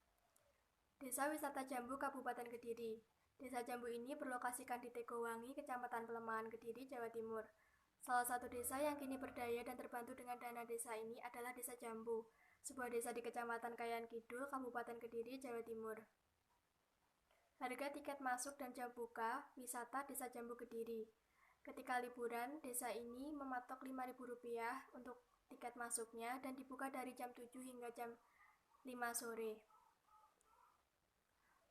Desa Wisata Jambu, Kabupaten Kediri. Desa Jambu ini berlokasikan di Tegowangi, Kecamatan Pelemahan, Kediri, Jawa Timur. Salah satu desa yang kini berdaya dan terbantu dengan dana desa ini adalah Desa Jambu, sebuah desa di Kecamatan Kayan Kidul, Kabupaten Kediri, Jawa Timur. Harga tiket masuk dan jam buka wisata Desa Jambu Kediri. Ketika liburan, desa ini mematok Rp5.000 untuk tiket masuknya dan dibuka dari jam 7 hingga jam 5 sore.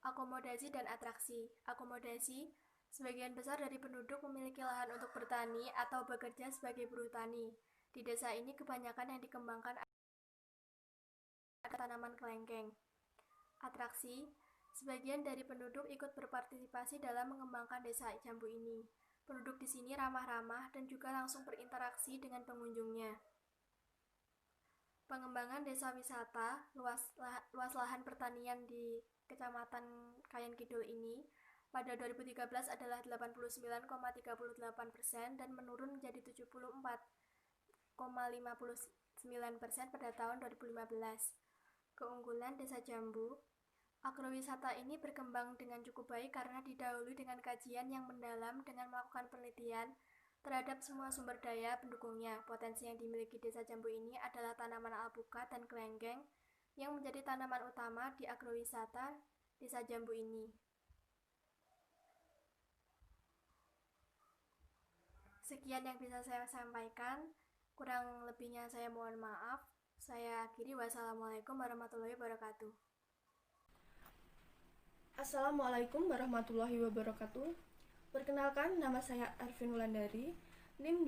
Akomodasi dan atraksi. Akomodasi, sebagian besar dari penduduk memiliki lahan untuk bertani atau bekerja sebagai buruh tani. Di desa ini kebanyakan yang dikembangkan adalah tanaman kelengkeng. Atraksi, sebagian dari penduduk ikut berpartisipasi dalam mengembangkan desa Jambu ini. Penduduk di sini ramah-ramah dan juga langsung berinteraksi dengan pengunjungnya. Pengembangan desa wisata, luas lahan pertanian di Kecamatan Kayan Kidul ini pada 2013 adalah 89,38% dan menurun menjadi 74,59% pada tahun 2015. Keunggulan Desa Jambu. Agrowisata ini berkembang dengan cukup baik karena didahului dengan kajian yang mendalam dengan melakukan penelitian terhadap semua sumber daya pendukungnya. Potensi yang dimiliki Desa Jambu ini adalah tanaman alpukat dan kelengkeng yang menjadi tanaman utama di agrowisata Desa Jambu ini. Sekian yang bisa saya sampaikan, kurang lebihnya saya mohon maaf. Saya akhiri, wassalamualaikum warahmatullahi wabarakatuh. Assalamualaikum warahmatullahi wabarakatuh. Perkenalkan, nama saya Arvin Wulandari, NIM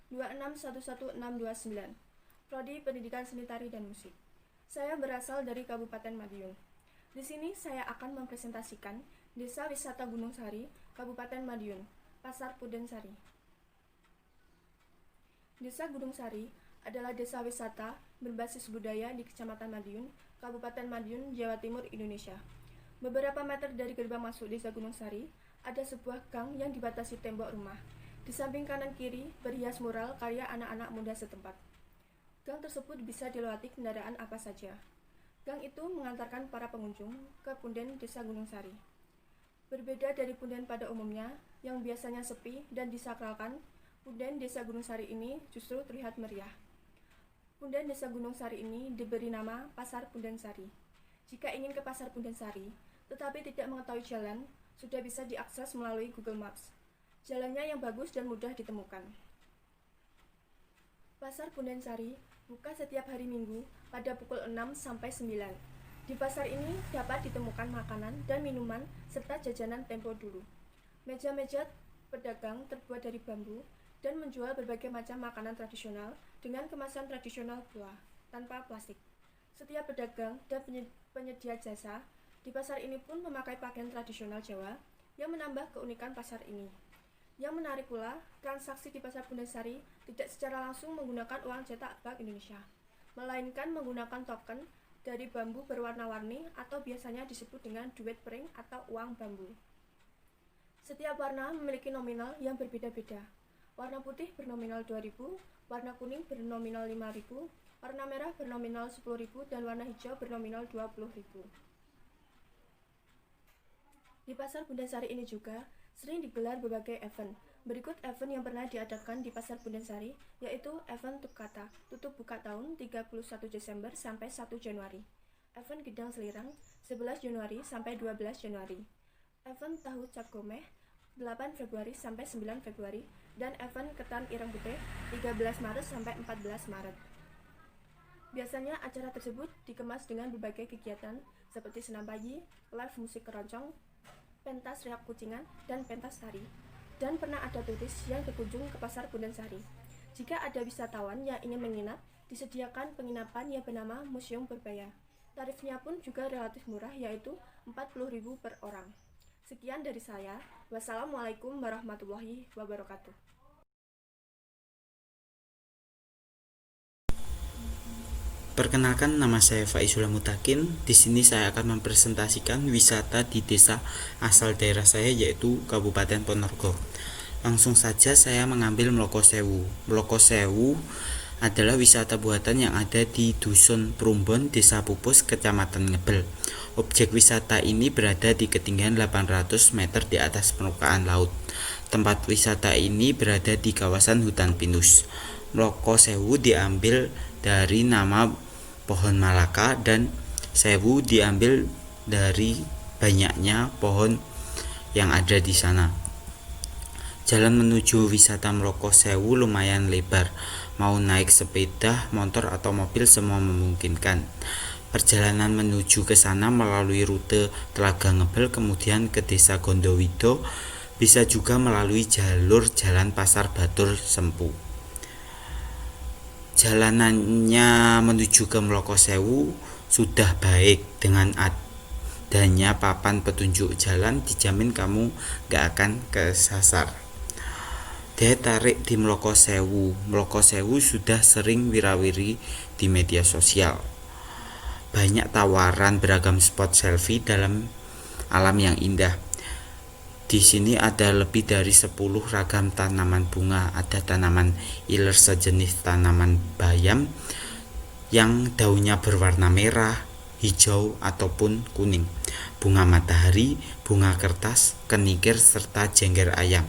2002526111629, Prodi Pendidikan Seni Tari dan Musik. Saya berasal dari Kabupaten Madiun. Di sini saya akan mempresentasikan Desa Wisata Gunung Sari, Kabupaten Madiun, Pasar Pudensari. Desa Gunung Sari adalah desa wisata berbasis budaya di Kecamatan Madiun, Kabupaten Madiun, Jawa Timur, Indonesia. Beberapa meter dari gerbang masuk Desa Gunung Sari, ada sebuah gang yang dibatasi tembok rumah. Di samping kanan kiri berhias mural karya anak-anak muda setempat. Gang tersebut bisa dilewati kendaraan apa saja. Gang itu mengantarkan para pengunjung ke punden Desa Gunung Sari. Berbeda dari punden pada umumnya, yang biasanya sepi dan disakralkan, Punden Desa Gunung Sari ini justru terlihat meriah. Punden Desa Gunung Sari ini diberi nama Pasar Punden Sari. Jika ingin ke Pasar Punden Sari, tetapi tidak mengetahui jalan, sudah bisa diakses melalui Google Maps. Jalannya yang bagus dan mudah ditemukan. Pasar Punden Sari buka setiap hari Minggu pada pukul 6 sampai 9. Di pasar ini dapat ditemukan makanan dan minuman serta jajanan tempo dulu. Meja-meja pedagang terbuat dari bambu dan menjual berbagai macam makanan tradisional dengan kemasan tradisional pula, tanpa plastik. Setiap pedagang dan penyedia jasa di pasar ini pun memakai pakaian tradisional Jawa yang menambah keunikan pasar ini. Yang menarik pula, transaksi di Pasar Punden Sari tidak secara langsung menggunakan uang cetak Bank Indonesia, melainkan menggunakan token dari bambu berwarna-warni atau biasanya disebut dengan duit pring atau uang bambu. Setiap warna memiliki nominal yang berbeda-beda. Warna putih bernominal 2.000, warna kuning bernominal 5.000, warna merah bernominal 10.000, dan warna hijau bernominal 20.000. Di Pasar Punden Sari ini juga sering digelar berbagai event. Berikut event yang pernah diadakan di Pasar Punden Sari, yaitu event Tukata, tutup buka tahun 31 Desember sampai 1 Januari. Event Gedang Selirang, 11 Januari sampai 12 Januari. Event Tahu Cap Gomeh, 8 Februari sampai 9 Februari. Dan event Ketan Ireng Putih, 13 Maret sampai 14 Maret. Biasanya acara tersebut dikemas dengan berbagai kegiatan seperti senam pagi, live musik keroncong, pentas reak kucingan, dan pentas tari. Dan pernah ada turis yang berkunjung ke Pasar Punden Sari. Jika ada wisatawan yang ingin menginap, disediakan penginapan yang bernama Museum Berbayar. Tarifnya pun juga relatif murah, yaitu 40.000 per orang. Sekian dari saya. Wassalamualaikum warahmatullahi wabarakatuh. Perkenalkan, nama saya Faizul Mutakin. Di sini saya akan mempresentasikan wisata di desa asal daerah saya, yaitu Kabupaten Ponorogo. Langsung saja saya mengambil Mloko Sewu. Mloko Sewu adalah wisata buatan yang ada di Dusun Prumbon, Desa Pupus, Kecamatan Ngebel. Objek wisata ini berada di ketinggian 800 meter di atas permukaan laut. Tempat wisata ini berada di kawasan hutan pinus. Mloko Sewu diambil dari nama pohon malaka dan sewu diambil dari banyaknya pohon yang ada di sana. Jalan menuju wisata Mloko Sewu lumayan lebar. Mau naik sepeda, motor, atau mobil semua memungkinkan. Perjalanan menuju ke sana melalui rute Telaga Ngebel kemudian ke Desa Gondowido, bisa juga melalui jalur Jalan Pasar Batur Sempu. Jalanannya menuju ke Mloko Sewu sudah baik. Dengan adanya papan petunjuk jalan, dijamin kamu gak akan kesasar. Daya tarik di Mloko Sewu. Mloko Sewu sudah sering wirawiri di media sosial. Banyak tawaran beragam spot selfie dalam alam yang indah. Di sini ada lebih dari 10 ragam tanaman bunga. Ada tanaman iler sejenis tanaman bayam yang daunnya berwarna merah, hijau, ataupun kuning. Bunga matahari, bunga kertas, kenikir, serta jengger ayam.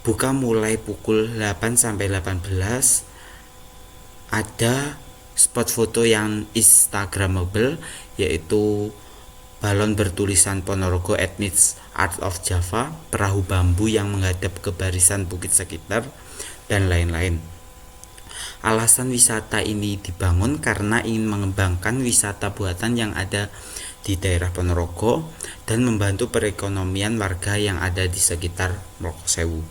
Buka mulai pukul 8 sampai 18. Ada spot foto yang instagramable, yaitu balon bertulisan Ponorogo Ethnic Art of Java, perahu bambu yang menghadap ke barisan bukit sekitar, dan lain-lain. Alasan wisata ini dibangun karena ingin mengembangkan wisata buatan yang ada di daerah Ponorogo dan membantu perekonomian warga yang ada di sekitar Mloko Sewu.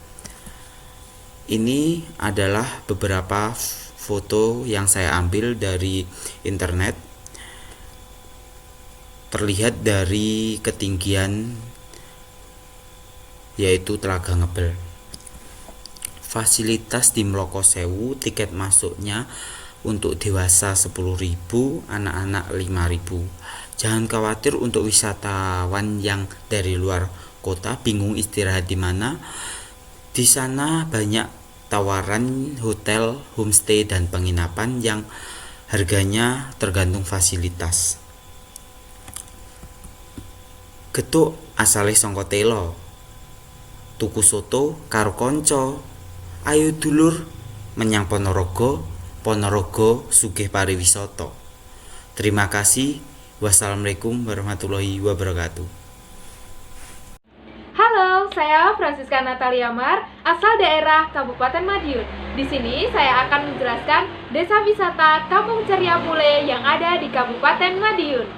Ini adalah beberapa foto yang saya ambil dari internet. Terlihat dari ketinggian yaitu Telaga Ngebel. Fasilitas di Mloko Sewu, tiket masuknya untuk dewasa 10.000, anak-anak 5.000. Jangan khawatir untuk wisatawan yang dari luar kota bingung istirahat di mana. Di sana banyak tawaran hotel, homestay, dan penginapan yang harganya tergantung fasilitas. Getuk asale saka telo. Tuku soto karo kanca Ayo dulur menyang Ponorogo, Ponorogo sugih pariwisata. Terima kasih. Wassalamualaikum warahmatullahi wabarakatuh. Halo, saya Francisca Natalia Mar, asal daerah Kabupaten Madiun. Di sini saya akan menjelaskan desa wisata Kampung Ceria Pule yang ada di Kabupaten Madiun.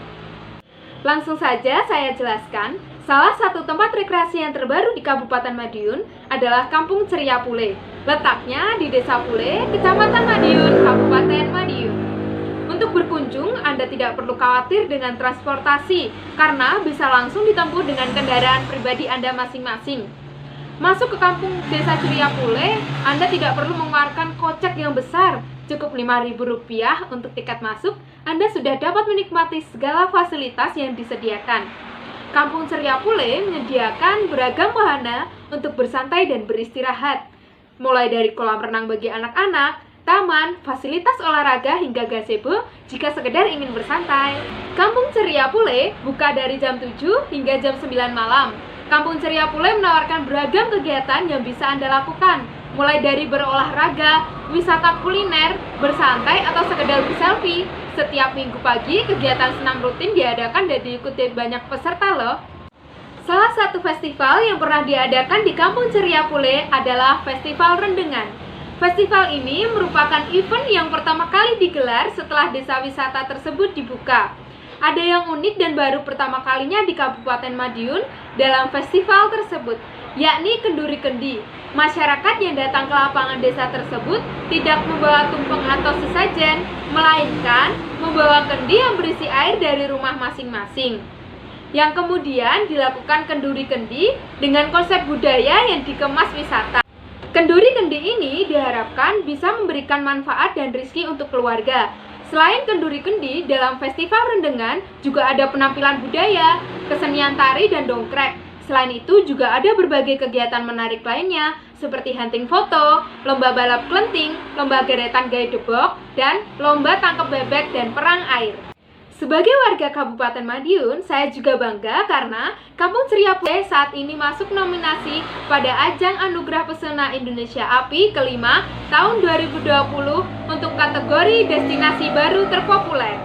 Langsung saja saya jelaskan, salah satu tempat rekreasi yang terbaru di Kabupaten Madiun adalah Kampung Ceria Pule. Letaknya di Desa Pule, Kecamatan Madiun, Kabupaten Madiun. Untuk berkunjung, Anda tidak perlu khawatir dengan transportasi, karena bisa langsung ditempuh dengan kendaraan pribadi Anda masing-masing. Masuk ke kampung Desa Ceria Pule, Anda tidak perlu mengeluarkan kocek yang besar, cukup Rp5.000 untuk tiket masuk, Anda sudah dapat menikmati segala fasilitas yang disediakan. Kampung Ceria Pule menyediakan beragam wahana untuk bersantai dan beristirahat, mulai dari kolam renang bagi anak-anak, taman, fasilitas olahraga hingga gazebo jika sekedar ingin bersantai. Kampung Ceria Pule buka dari jam 7 hingga jam 9 malam. Kampung Ceria Pule menawarkan beragam kegiatan yang bisa Anda lakukan, mulai dari berolahraga, wisata kuliner, bersantai, atau sekedar berselfie. Setiap minggu pagi, kegiatan senam rutin diadakan dan diikuti banyak peserta loh. Salah satu festival yang pernah diadakan di Kampung Ceria Pule adalah Festival Rendengan. Festival ini merupakan event yang pertama kali digelar setelah desa wisata tersebut dibuka. Ada yang unik dan baru pertama kalinya di Kabupaten Madiun dalam festival tersebut, yakni kenduri kendi. Masyarakat yang datang ke lapangan desa tersebut tidak membawa tumpeng atau sesajen, melainkan membawa kendi yang berisi air dari rumah masing-masing. Yang kemudian dilakukan kenduri kendi dengan konsep budaya yang dikemas wisata. Kenduri kendi ini diharapkan bisa memberikan manfaat dan rezeki untuk keluarga. Selain kenduri kendi, dalam festival rendengan juga ada penampilan budaya, kesenian tari dan dongkrek. Selain itu juga ada berbagai kegiatan menarik lainnya, seperti hunting foto, lomba balap kelenting, lomba geretan gaya debok, dan lomba tangkap bebek dan perang air. Sebagai warga Kabupaten Madiun, saya juga bangga karena Kampung Ceria Pule saat ini masuk nominasi pada Ajang Anugerah Pesona Indonesia API kelima tahun 2020 untuk kategori Destinasi Baru Terpopuler.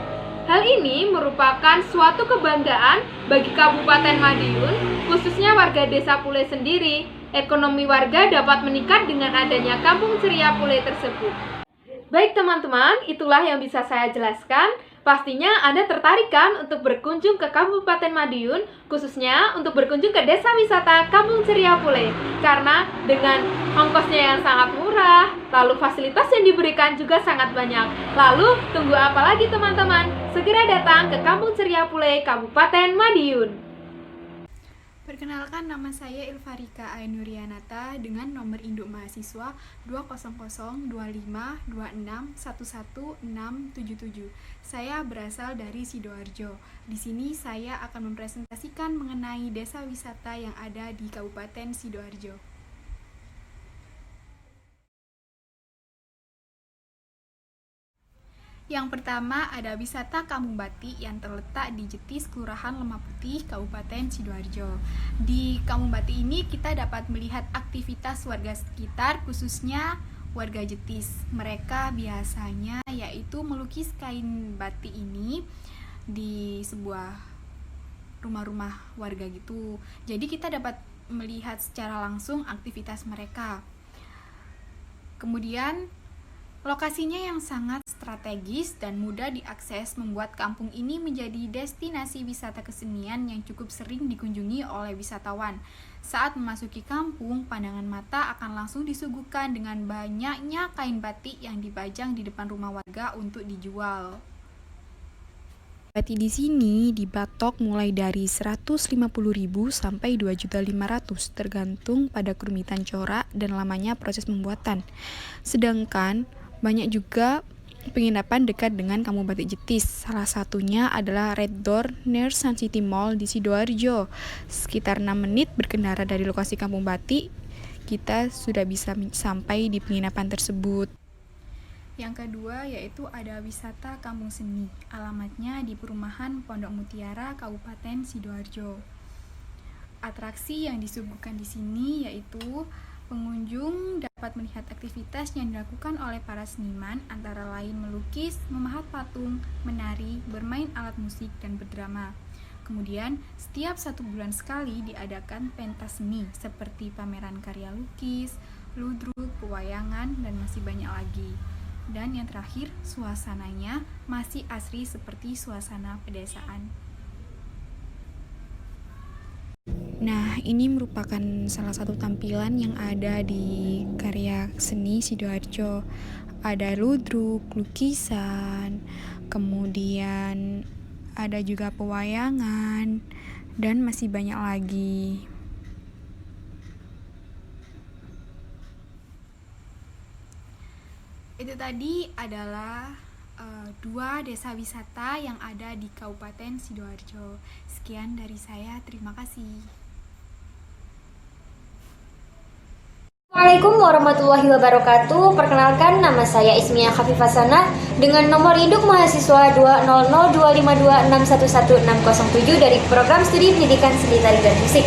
Hal ini merupakan suatu kebanggaan bagi Kabupaten Madiun, khususnya warga Desa Pule sendiri. Ekonomi warga dapat meningkat dengan adanya Kampung Ceria Pule tersebut. Baik teman-teman, itulah yang bisa saya jelaskan. Pastinya Anda tertarik kan untuk berkunjung ke Kabupaten Madiun, khususnya untuk berkunjung ke desa wisata Kampung Ceria Pule. Karena dengan ongkosnya yang sangat murah, lalu fasilitas yang diberikan juga sangat banyak. Lalu, tunggu apa lagi teman-teman? Segera datang ke Kampung Ceria Pule, Kabupaten Madiun. Perkenalkan, nama saya Ilfarika Ainurianata dengan nomor induk mahasiswa 20025261177. Saya berasal dari Sidoarjo. Di sini saya akan mempresentasikan mengenai desa wisata yang ada di Kabupaten Sidoarjo. Yang pertama ada wisata Kampung Batik yang terletak di Jetis, Kelurahan Lemah Putih, Kabupaten Sidoarjo. Di Kampung Batik ini kita dapat melihat aktivitas warga sekitar, khususnya warga Jetis. Mereka biasanya yaitu melukis kain batik ini di sebuah rumah-rumah warga gitu. Jadi kita dapat melihat secara langsung aktivitas mereka. Kemudian lokasinya yang sangat strategis dan mudah diakses membuat kampung ini menjadi destinasi wisata kesenian yang cukup sering dikunjungi oleh wisatawan. Saat memasuki kampung, pandangan mata akan langsung disuguhkan dengan banyaknya kain batik yang dipajang di depan rumah warga untuk dijual. Batik di sini dipatok mulai dari 150.000 sampai 2.500.000 tergantung pada kerumitan corak dan lamanya proses pembuatan. Sedangkan banyak juga penginapan dekat dengan Kampung Batik Jetis. Salah satunya adalah Red Door near Sun City Mall di Sidoarjo. Sekitar 6 menit berkendara dari lokasi Kampung Batik, kita sudah bisa sampai di penginapan tersebut. Yang kedua yaitu ada wisata Kampung Seni. Alamatnya di Perumahan Pondok Mutiara, Kabupaten Sidoarjo. Atraksi yang disuguhkan di sini yaitu pengunjung dapat dapat melihat aktivitas yang dilakukan oleh para seniman, antara lain melukis, memahat patung, menari, bermain alat musik, dan berdrama. Kemudian, setiap 1 bulan sekali diadakan pentas seni seperti pameran karya lukis, ludruk, pewayangan, dan masih banyak lagi. Dan yang terakhir, suasananya masih asri seperti suasana pedesaan. Nah, ini merupakan salah satu tampilan yang ada di karya seni Sidoarjo. Ada ludruk, lukisan, kemudian ada juga pewayangan, dan masih banyak lagi. Itu tadi adalah 2 desa wisata yang ada di Kabupaten Sidoarjo. Sekian dari saya, terima kasih. Assalamualaikum warahmatullahi wabarakatuh. Perkenalkan, nama saya Ismiyah Khafifasana dengan nomor induk mahasiswa 2000252611607 dari Program Studi Pendidikan Seni Tari dan Musik.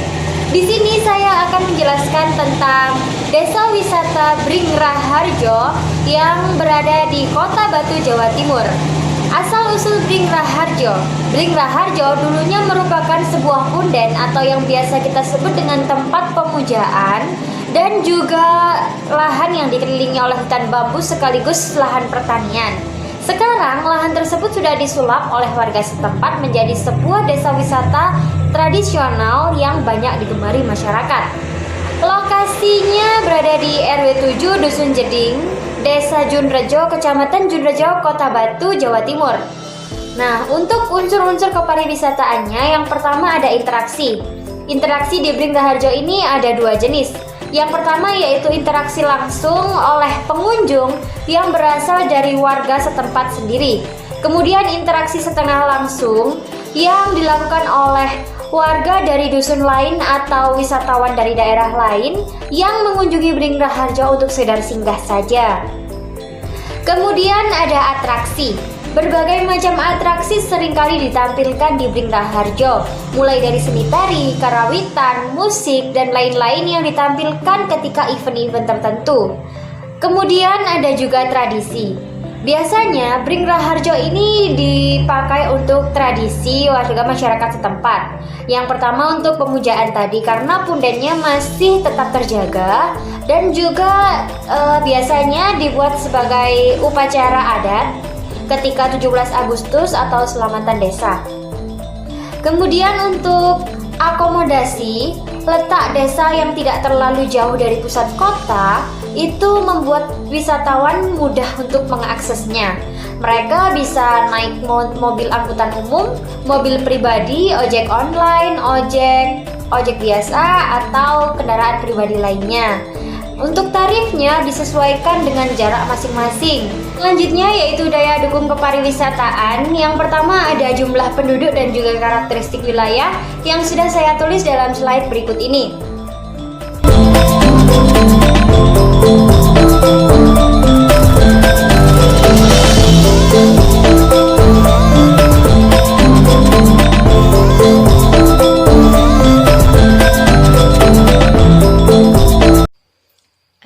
Di sini saya akan menjelaskan tentang Desa Wisata Bringraharjo yang berada di Kota Batu, Jawa Timur. Asal-usul Bringraharjo. Bringraharjo dulunya merupakan sebuah punden atau yang biasa kita sebut dengan tempat pemujaan dan juga lahan yang dikelilingi oleh hutan bambu sekaligus lahan pertanian. Sekarang lahan tersebut sudah disulap oleh warga setempat menjadi sebuah desa wisata tradisional yang banyak digemari masyarakat. Lokasinya berada di RW 7 Dusun Jeding, Desa Junrejo, Kecamatan Junrejo, Kota Batu, Jawa Timur. Nah, untuk unsur-unsur kepariwisataannya, yang pertama ada interaksi. Interaksi di Bringraharjo ini ada 2 jenis. Yang pertama yaitu interaksi langsung oleh pengunjung yang berasal dari warga setempat sendiri. Kemudian interaksi setengah langsung yang dilakukan oleh warga dari dusun lain atau wisatawan dari daerah lain yang mengunjungi Bringraharjo untuk sekedar singgah saja. Kemudian ada atraksi. Berbagai macam atraksi seringkali ditampilkan di Bringraharjo, mulai dari seni tari, karawitan, musik, dan lain-lain yang ditampilkan ketika event-event tertentu. Kemudian ada juga tradisi. Biasanya Bringraharjo ini dipakai untuk tradisi warga masyarakat setempat. Yang pertama untuk pemujaan tadi karena pundennya masih tetap terjaga, dan juga biasanya dibuat sebagai upacara adat ketika 17 Agustus atau Selamatan Desa. Kemudian untuk akomodasi, letak desa yang tidak terlalu jauh dari pusat kota itu membuat wisatawan mudah untuk mengaksesnya. Mereka bisa naik mobil angkutan umum, mobil pribadi, ojek online, ojek biasa, atau kendaraan pribadi lainnya. Untuk tarifnya disesuaikan dengan jarak masing-masing. Selanjutnya yaitu daya dukung kepariwisataan. Yang pertama ada jumlah penduduk dan juga karakteristik wilayah yang sudah saya tulis dalam slide berikut ini.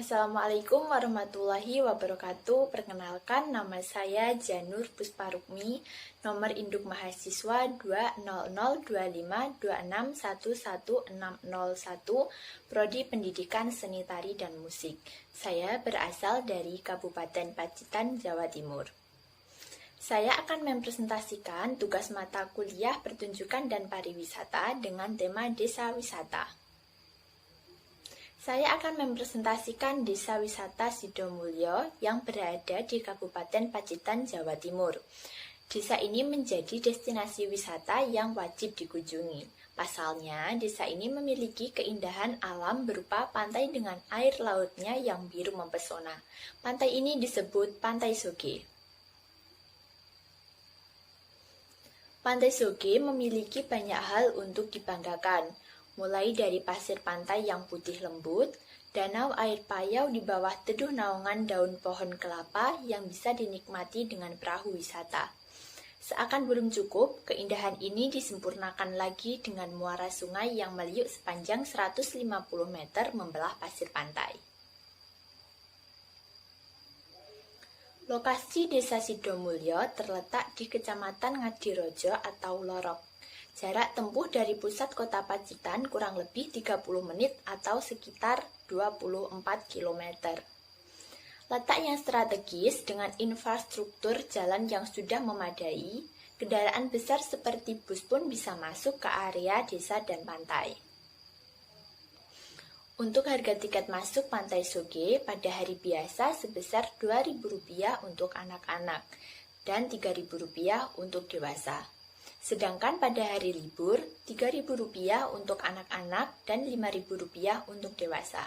Assalamualaikum warahmatullahi wabarakatuh. Perkenalkan, nama saya Janur Pusparukmi, nomor induk mahasiswa 2002526111601, Prodi Pendidikan Seni Tari dan Musik. Saya berasal dari Kabupaten Pacitan, Jawa Timur. Saya akan mempresentasikan tugas mata kuliah pertunjukan dan pariwisata dengan tema Desa Wisata. Saya akan mempresentasikan Desa Wisata Sidomulyo yang berada di Kabupaten Pacitan, Jawa Timur. Desa ini menjadi destinasi wisata yang wajib dikunjungi. Pasalnya, desa ini memiliki keindahan alam berupa pantai dengan air lautnya yang biru mempesona. Pantai ini disebut Pantai Soge. Pantai Soge memiliki banyak hal untuk dibanggakan, mulai dari pasir pantai yang putih lembut, danau air payau di bawah teduh naungan daun pohon kelapa yang bisa dinikmati dengan perahu wisata. Seakan belum cukup, keindahan ini disempurnakan lagi dengan muara sungai yang meliuk sepanjang 150 meter membelah pasir pantai. Lokasi Desa Sidomulyo terletak di Kecamatan Ngadirojo atau Lorok. Jarak tempuh dari pusat kota Pacitan kurang lebih 30 menit atau sekitar 24 km. Letak yang strategis dengan infrastruktur jalan yang sudah memadai, kendaraan besar seperti bus pun bisa masuk ke area desa dan pantai. Untuk harga tiket masuk Pantai Soge pada hari biasa sebesar Rp2.000 untuk anak-anak dan Rp3.000 untuk dewasa. Sedangkan pada hari libur, Rp3.000 untuk anak-anak dan Rp5.000 untuk dewasa.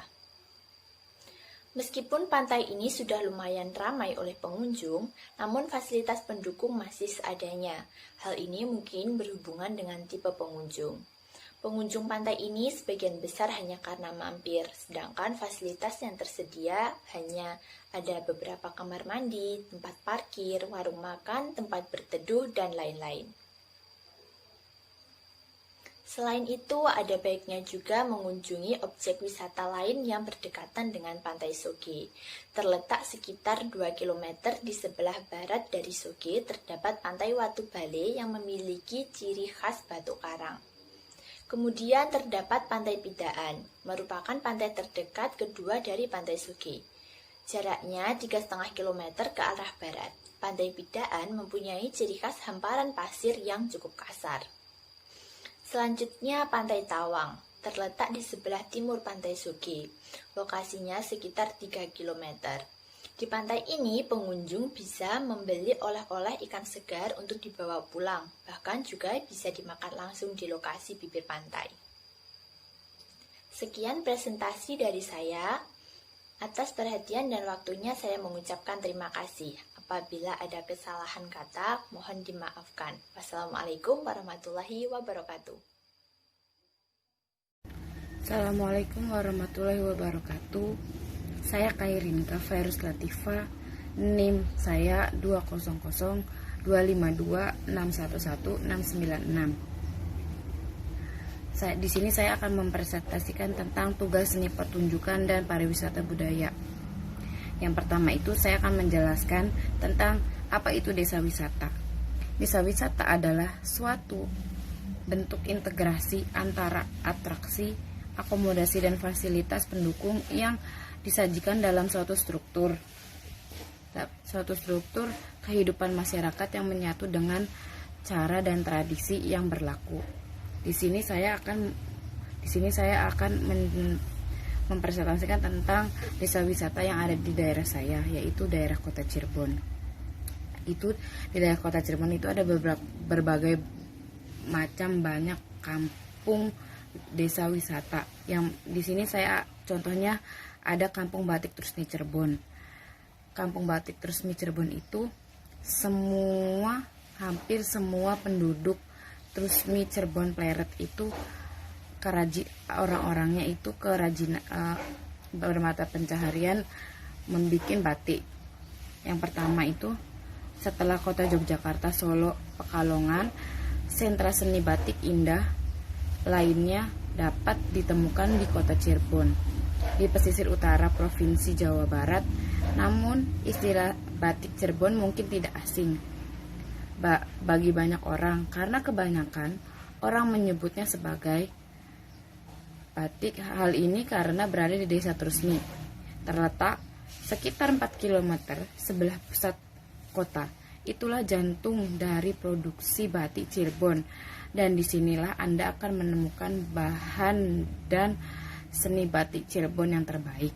Meskipun pantai ini sudah lumayan ramai oleh pengunjung, namun fasilitas pendukung masih seadanya. Hal ini mungkin berhubungan dengan tipe pengunjung. Pengunjung pantai ini sebagian besar hanya karena mampir, sedangkan fasilitas yang tersedia hanya ada beberapa kamar mandi, tempat parkir, warung makan, tempat berteduh, dan lain-lain. Selain itu, ada baiknya juga mengunjungi objek wisata lain yang berdekatan dengan Pantai Soge. Terletak sekitar 2 km di sebelah barat dari Soge terdapat Pantai Watu Bale yang memiliki ciri khas batu karang. Kemudian terdapat Pantai Pidaan, merupakan pantai terdekat kedua dari Pantai Soge. Jaraknya 3,5 km ke arah barat. Pantai Pidaan mempunyai ciri khas hamparan pasir yang cukup kasar. Selanjutnya Pantai Tawang, terletak di sebelah timur Pantai Soge. Lokasinya sekitar 3 km. Di pantai ini pengunjung bisa membeli oleh-oleh ikan segar untuk dibawa pulang, bahkan juga bisa dimakan langsung di lokasi bibir pantai. Sekian presentasi dari saya. Atas perhatian dan waktunya saya mengucapkan terima kasih. Apabila ada kesalahan kata, mohon dimaafkan. Wassalamualaikum warahmatullahi wabarakatuh. Assalamualaikum warahmatullahi wabarakatuh. Saya Kairinka Virus Latifa, NIM saya 2002526116996. Di sini saya akan mempresentasikan tentang tugas seni pertunjukan dan pariwisata budaya. Yang pertama itu saya akan menjelaskan tentang apa itu desa wisata. Desa wisata adalah suatu bentuk integrasi antara atraksi, akomodasi dan fasilitas pendukung yang disajikan dalam suatu struktur kehidupan masyarakat yang menyatu dengan cara dan tradisi yang berlaku. Di sini saya akan mempresentasikan tentang desa wisata yang ada di daerah saya, yaitu daerah Kota Cirebon. Di daerah Kota Cirebon itu ada berbagai macam banyak kampung desa wisata. Yang di sini saya contohnya ada Kampung Batik Trusmi Cirebon. Kampung Batik Trusmi Cirebon itu hampir semua penduduk Trusmi Cirebon Pleret itu orang-orangnya itu kerajinan bermata pencaharian membikin batik. Yang pertama itu setelah kota Yogyakarta, Solo, Pekalongan, sentra seni batik indah lainnya dapat ditemukan di Kota Cirebon di pesisir utara Provinsi Jawa Barat. Namun istilah batik Cirebon mungkin tidak asing bagi banyak orang karena kebanyakan orang menyebutnya sebagai batik. Hal ini karena berada di Desa Trusmi, terletak sekitar 4 km sebelah pusat kota. Itulah jantung dari produksi batik Cirebon, dan disinilah Anda akan menemukan bahan dan seni batik Cirebon yang terbaik.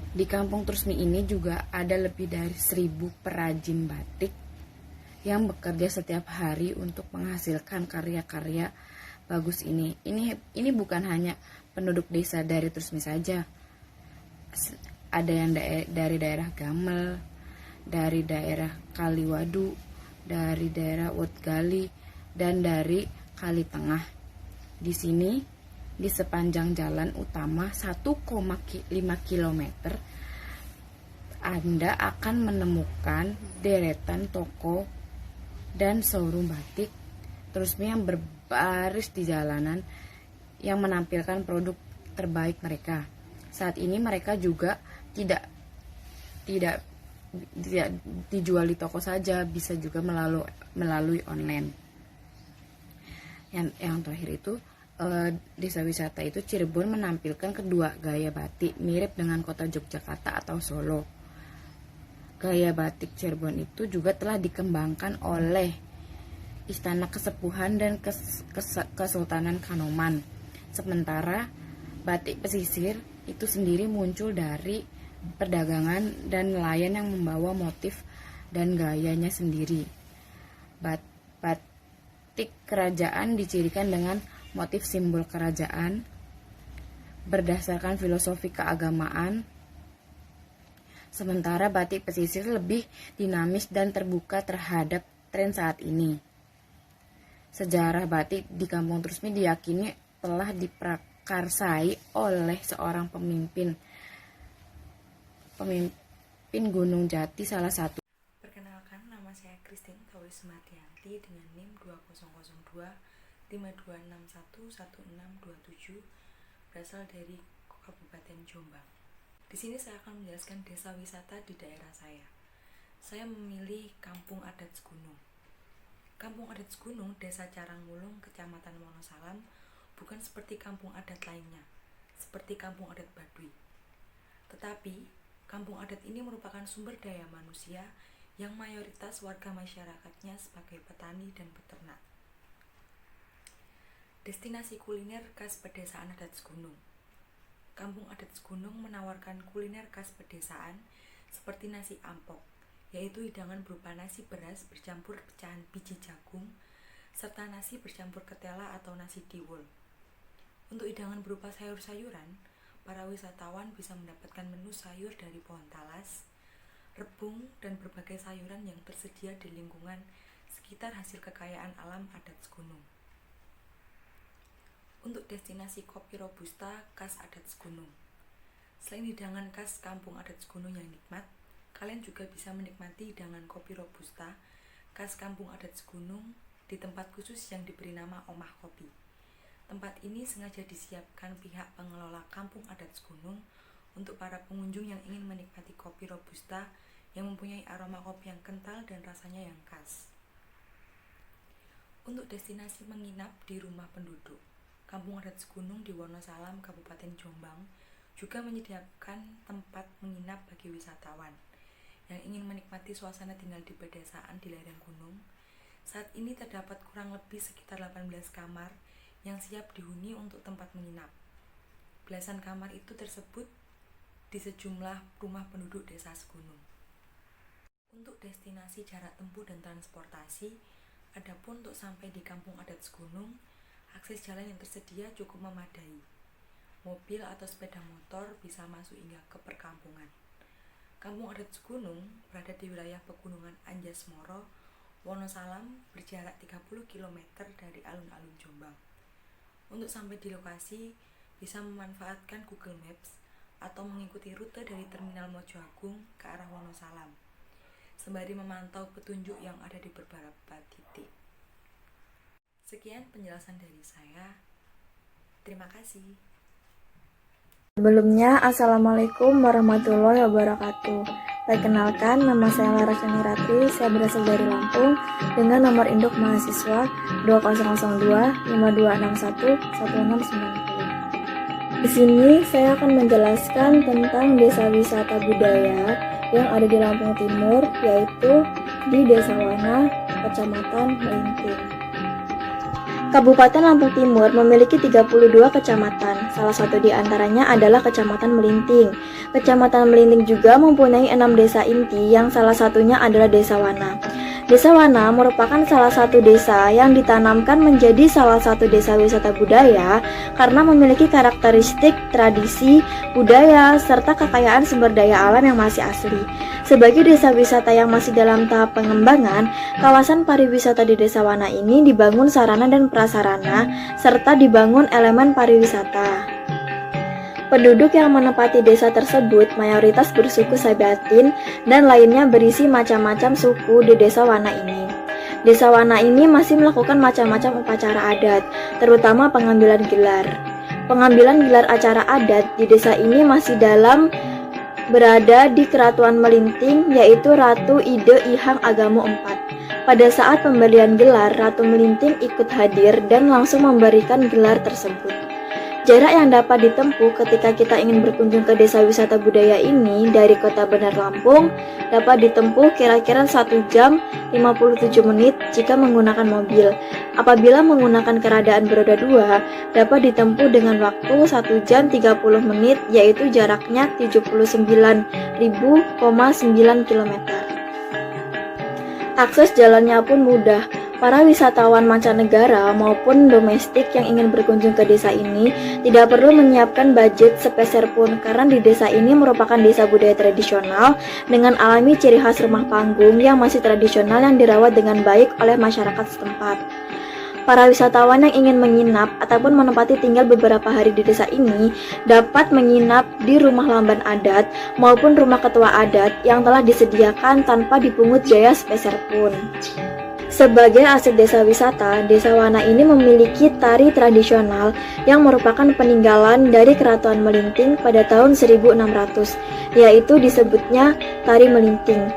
Di Kampung Trusmi ini juga ada lebih dari 1000 perajin batik yang bekerja setiap hari untuk menghasilkan karya-karya bagus ini. Ini bukan hanya penduduk desa dari Trusmi saja. Ada yang dari daerah Gamel, dari daerah Kaliwadu, dari daerah Wotgali, dan dari Kali Tengah. Di sini di sepanjang jalan utama 1,5 km Anda akan menemukan deretan toko dan showroom batik Trusmi yang berbaris di jalanan yang menampilkan produk terbaik mereka. Saat ini mereka juga tidak dijual di toko saja, bisa juga melalui online. Yang terakhir itu desa wisata itu Cirebon menampilkan kedua gaya batik mirip dengan kota Yogyakarta atau Solo. Gaya batik Cirebon itu juga telah dikembangkan oleh Istana Kesepuhan dan Kesultanan Kanoman. Sementara batik pesisir itu sendiri muncul dari perdagangan dan nelayan yang membawa motif dan gayanya sendiri. Batik kerajaan dicirikan dengan motif simbol kerajaan berdasarkan filosofi keagamaan, sementara batik pesisir lebih dinamis dan terbuka terhadap tren saat ini. Sejarah batik di Kampung Trusmi diyakini telah diprakarsai oleh seorang pemimpin Gunung Jati salah satu. Perkenalkan, nama saya Christine Tauri Sumatianti dengan NIM 2002 52611627, berasal dari Kabupaten Jombang. Di sini saya akan menjelaskan desa wisata di daerah saya. Saya memilih Kampung Adat Segunung. Kampung Adat Segunung, Desa Caranggulung, Kecamatan Wonosalam, bukan seperti kampung adat lainnya, seperti kampung adat Baduy. Tetapi kampung adat ini merupakan sumber daya manusia yang mayoritas warga masyarakatnya sebagai petani dan peternak. Destinasi kuliner khas pedesaan adat Segunung. Kampung adat Segunung menawarkan kuliner khas pedesaan seperti nasi ampok, yaitu hidangan berupa nasi beras bercampur pecahan biji jagung, serta nasi bercampur ketela atau nasi tiwul. Untuk hidangan berupa sayur-sayuran, para wisatawan bisa mendapatkan menu sayur dari pohon talas, rebung, dan berbagai sayuran yang tersedia di lingkungan sekitar hasil kekayaan alam adat Segunung. Untuk destinasi kopi robusta khas adat Segunung. Selain hidangan khas kampung adat Segunung yang nikmat, kalian juga bisa menikmati hidangan kopi robusta khas kampung adat Segunung di tempat khusus yang diberi nama Omah Kopi. Tempat ini sengaja disiapkan pihak pengelola Kampung Adat Segunung untuk para pengunjung yang ingin menikmati kopi robusta yang mempunyai aroma kopi yang kental dan rasanya yang khas. Untuk destinasi menginap di rumah penduduk, Kampung Adat Segunung di Wonosalam, Kabupaten Jombang, juga menyediakan tempat menginap bagi wisatawan yang ingin menikmati suasana tinggal di pedesaan di lereng gunung. Saat ini terdapat kurang lebih sekitar 18 kamar yang siap dihuni untuk tempat menginap. Belasan kamar itu tersebut di sejumlah rumah penduduk desa Segunung. Untuk destinasi jarak tempuh dan transportasi, adapun untuk sampai di Kampung Adat Segunung, akses jalan yang tersedia cukup memadai. Mobil atau sepeda motor bisa masuk hingga ke perkampungan. Kampung Adat Segunung berada di wilayah Pegunungan Anjasmoro, Wonosalam, berjarak 30 km dari alun-alun Jombang. Untuk sampai di lokasi, bisa memanfaatkan Google Maps atau mengikuti rute dari Terminal Mojo Agung ke arah Wonosalam, sembari memantau petunjuk yang ada di beberapa titik. Sekian penjelasan dari saya. Terima kasih. Sebelumnya, Assalamualaikum warahmatullahi wabarakatuh. Perkenalkan, nama saya Larasani Ratri, saya berasal dari Lampung dengan nomor induk mahasiswa 2002 5261 1690. Di sini saya akan menjelaskan tentang desa wisata budaya yang ada di Lampung Timur, yaitu di Desa Wana, Kecamatan Melinting. Kabupaten Lampung Timur memiliki 32 kecamatan, salah satu di antaranya adalah Kecamatan Melinting. Kecamatan Melinting juga mempunyai 6 desa inti yang salah satunya adalah Desa Wana. Desa Wana merupakan salah satu desa yang ditanamkan menjadi salah satu desa wisata budaya karena memiliki karakteristik tradisi, budaya, serta kekayaan sumber daya alam yang masih asli. Sebagai desa wisata yang masih dalam tahap pengembangan, kawasan pariwisata di Desa Wana ini dibangun sarana dan prasarana, serta dibangun elemen pariwisata. Penduduk yang menempati desa tersebut mayoritas bersuku Sabatin dan lainnya berisi macam-macam suku di Desa Wana ini. Desa Wana ini masih melakukan macam-macam upacara adat, terutama pengambilan gelar. Pengambilan gelar acara adat di desa ini masih dalam berada di Keratuan Melinting, yaitu Ratu Ide Ihang Agamo IV. Pada saat pemberian gelar, Ratu Melinting ikut hadir dan langsung memberikan gelar tersebut. Jarak yang dapat ditempuh ketika kita ingin berkunjung ke desa wisata budaya ini dari kota Bandar Lampung dapat ditempuh kira-kira 1 jam 57 menit jika menggunakan mobil. Apabila menggunakan kendaraan beroda 2, dapat ditempuh dengan waktu 1 jam 30 menit, yaitu jaraknya 79.000,9 km. Akses jalannya pun mudah. Para wisatawan mancanegara maupun domestik yang ingin berkunjung ke desa ini tidak perlu menyiapkan budget sepeser pun, karena di desa ini merupakan desa budaya tradisional dengan alami ciri khas rumah panggung yang masih tradisional yang dirawat dengan baik oleh masyarakat setempat. Para wisatawan yang ingin menginap ataupun menempati tinggal beberapa hari di desa ini dapat menginap di rumah lamban adat maupun rumah ketua adat yang telah disediakan tanpa dipungut biaya sepeser pun. Sebagai aset desa wisata, Desa Wana ini memiliki tari tradisional yang merupakan peninggalan dari Keratuan Melinting pada tahun 1600, yaitu disebutnya tari Melinting.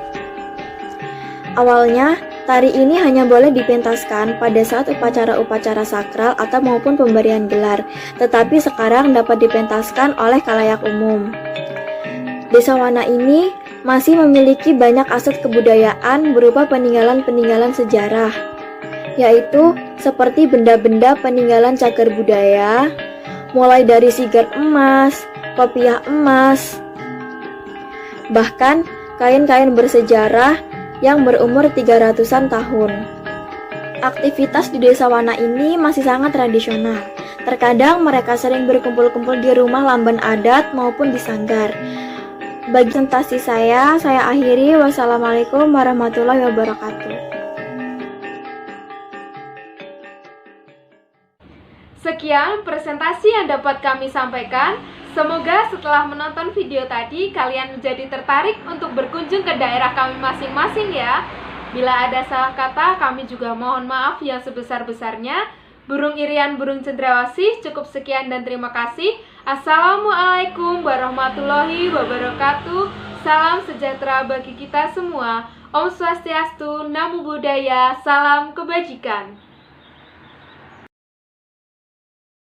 Awalnya, tari ini hanya boleh dipentaskan pada saat upacara-upacara sakral atau maupun pemberian gelar, tetapi sekarang dapat dipentaskan oleh khalayak umum. Desa Wana ini masih memiliki banyak aset kebudayaan berupa peninggalan-peninggalan sejarah, yaitu seperti benda-benda peninggalan cagar budaya, mulai dari sigar emas, kopiah emas, bahkan kain-kain bersejarah yang berumur 300-an tahun. Aktivitas di Desa Wana ini masih sangat tradisional. Terkadang mereka sering berkumpul-kumpul di rumah lamban adat maupun di sanggar. Bagi presentasi saya akhiri. Wassalamualaikum warahmatullahi wabarakatuh. Sekian presentasi yang dapat kami sampaikan. Semoga setelah menonton video tadi, kalian menjadi tertarik untuk berkunjung ke daerah kami masing-masing ya. Bila ada salah kata, kami juga mohon maaf yang sebesar-besarnya. Burung irian, burung cendrawasih, cukup sekian dan terima kasih. Assalamualaikum warahmatullahi wabarakatuh. Salam sejahtera bagi kita semua. Om Swastiastu, Namo Buddhaya, salam kebajikan.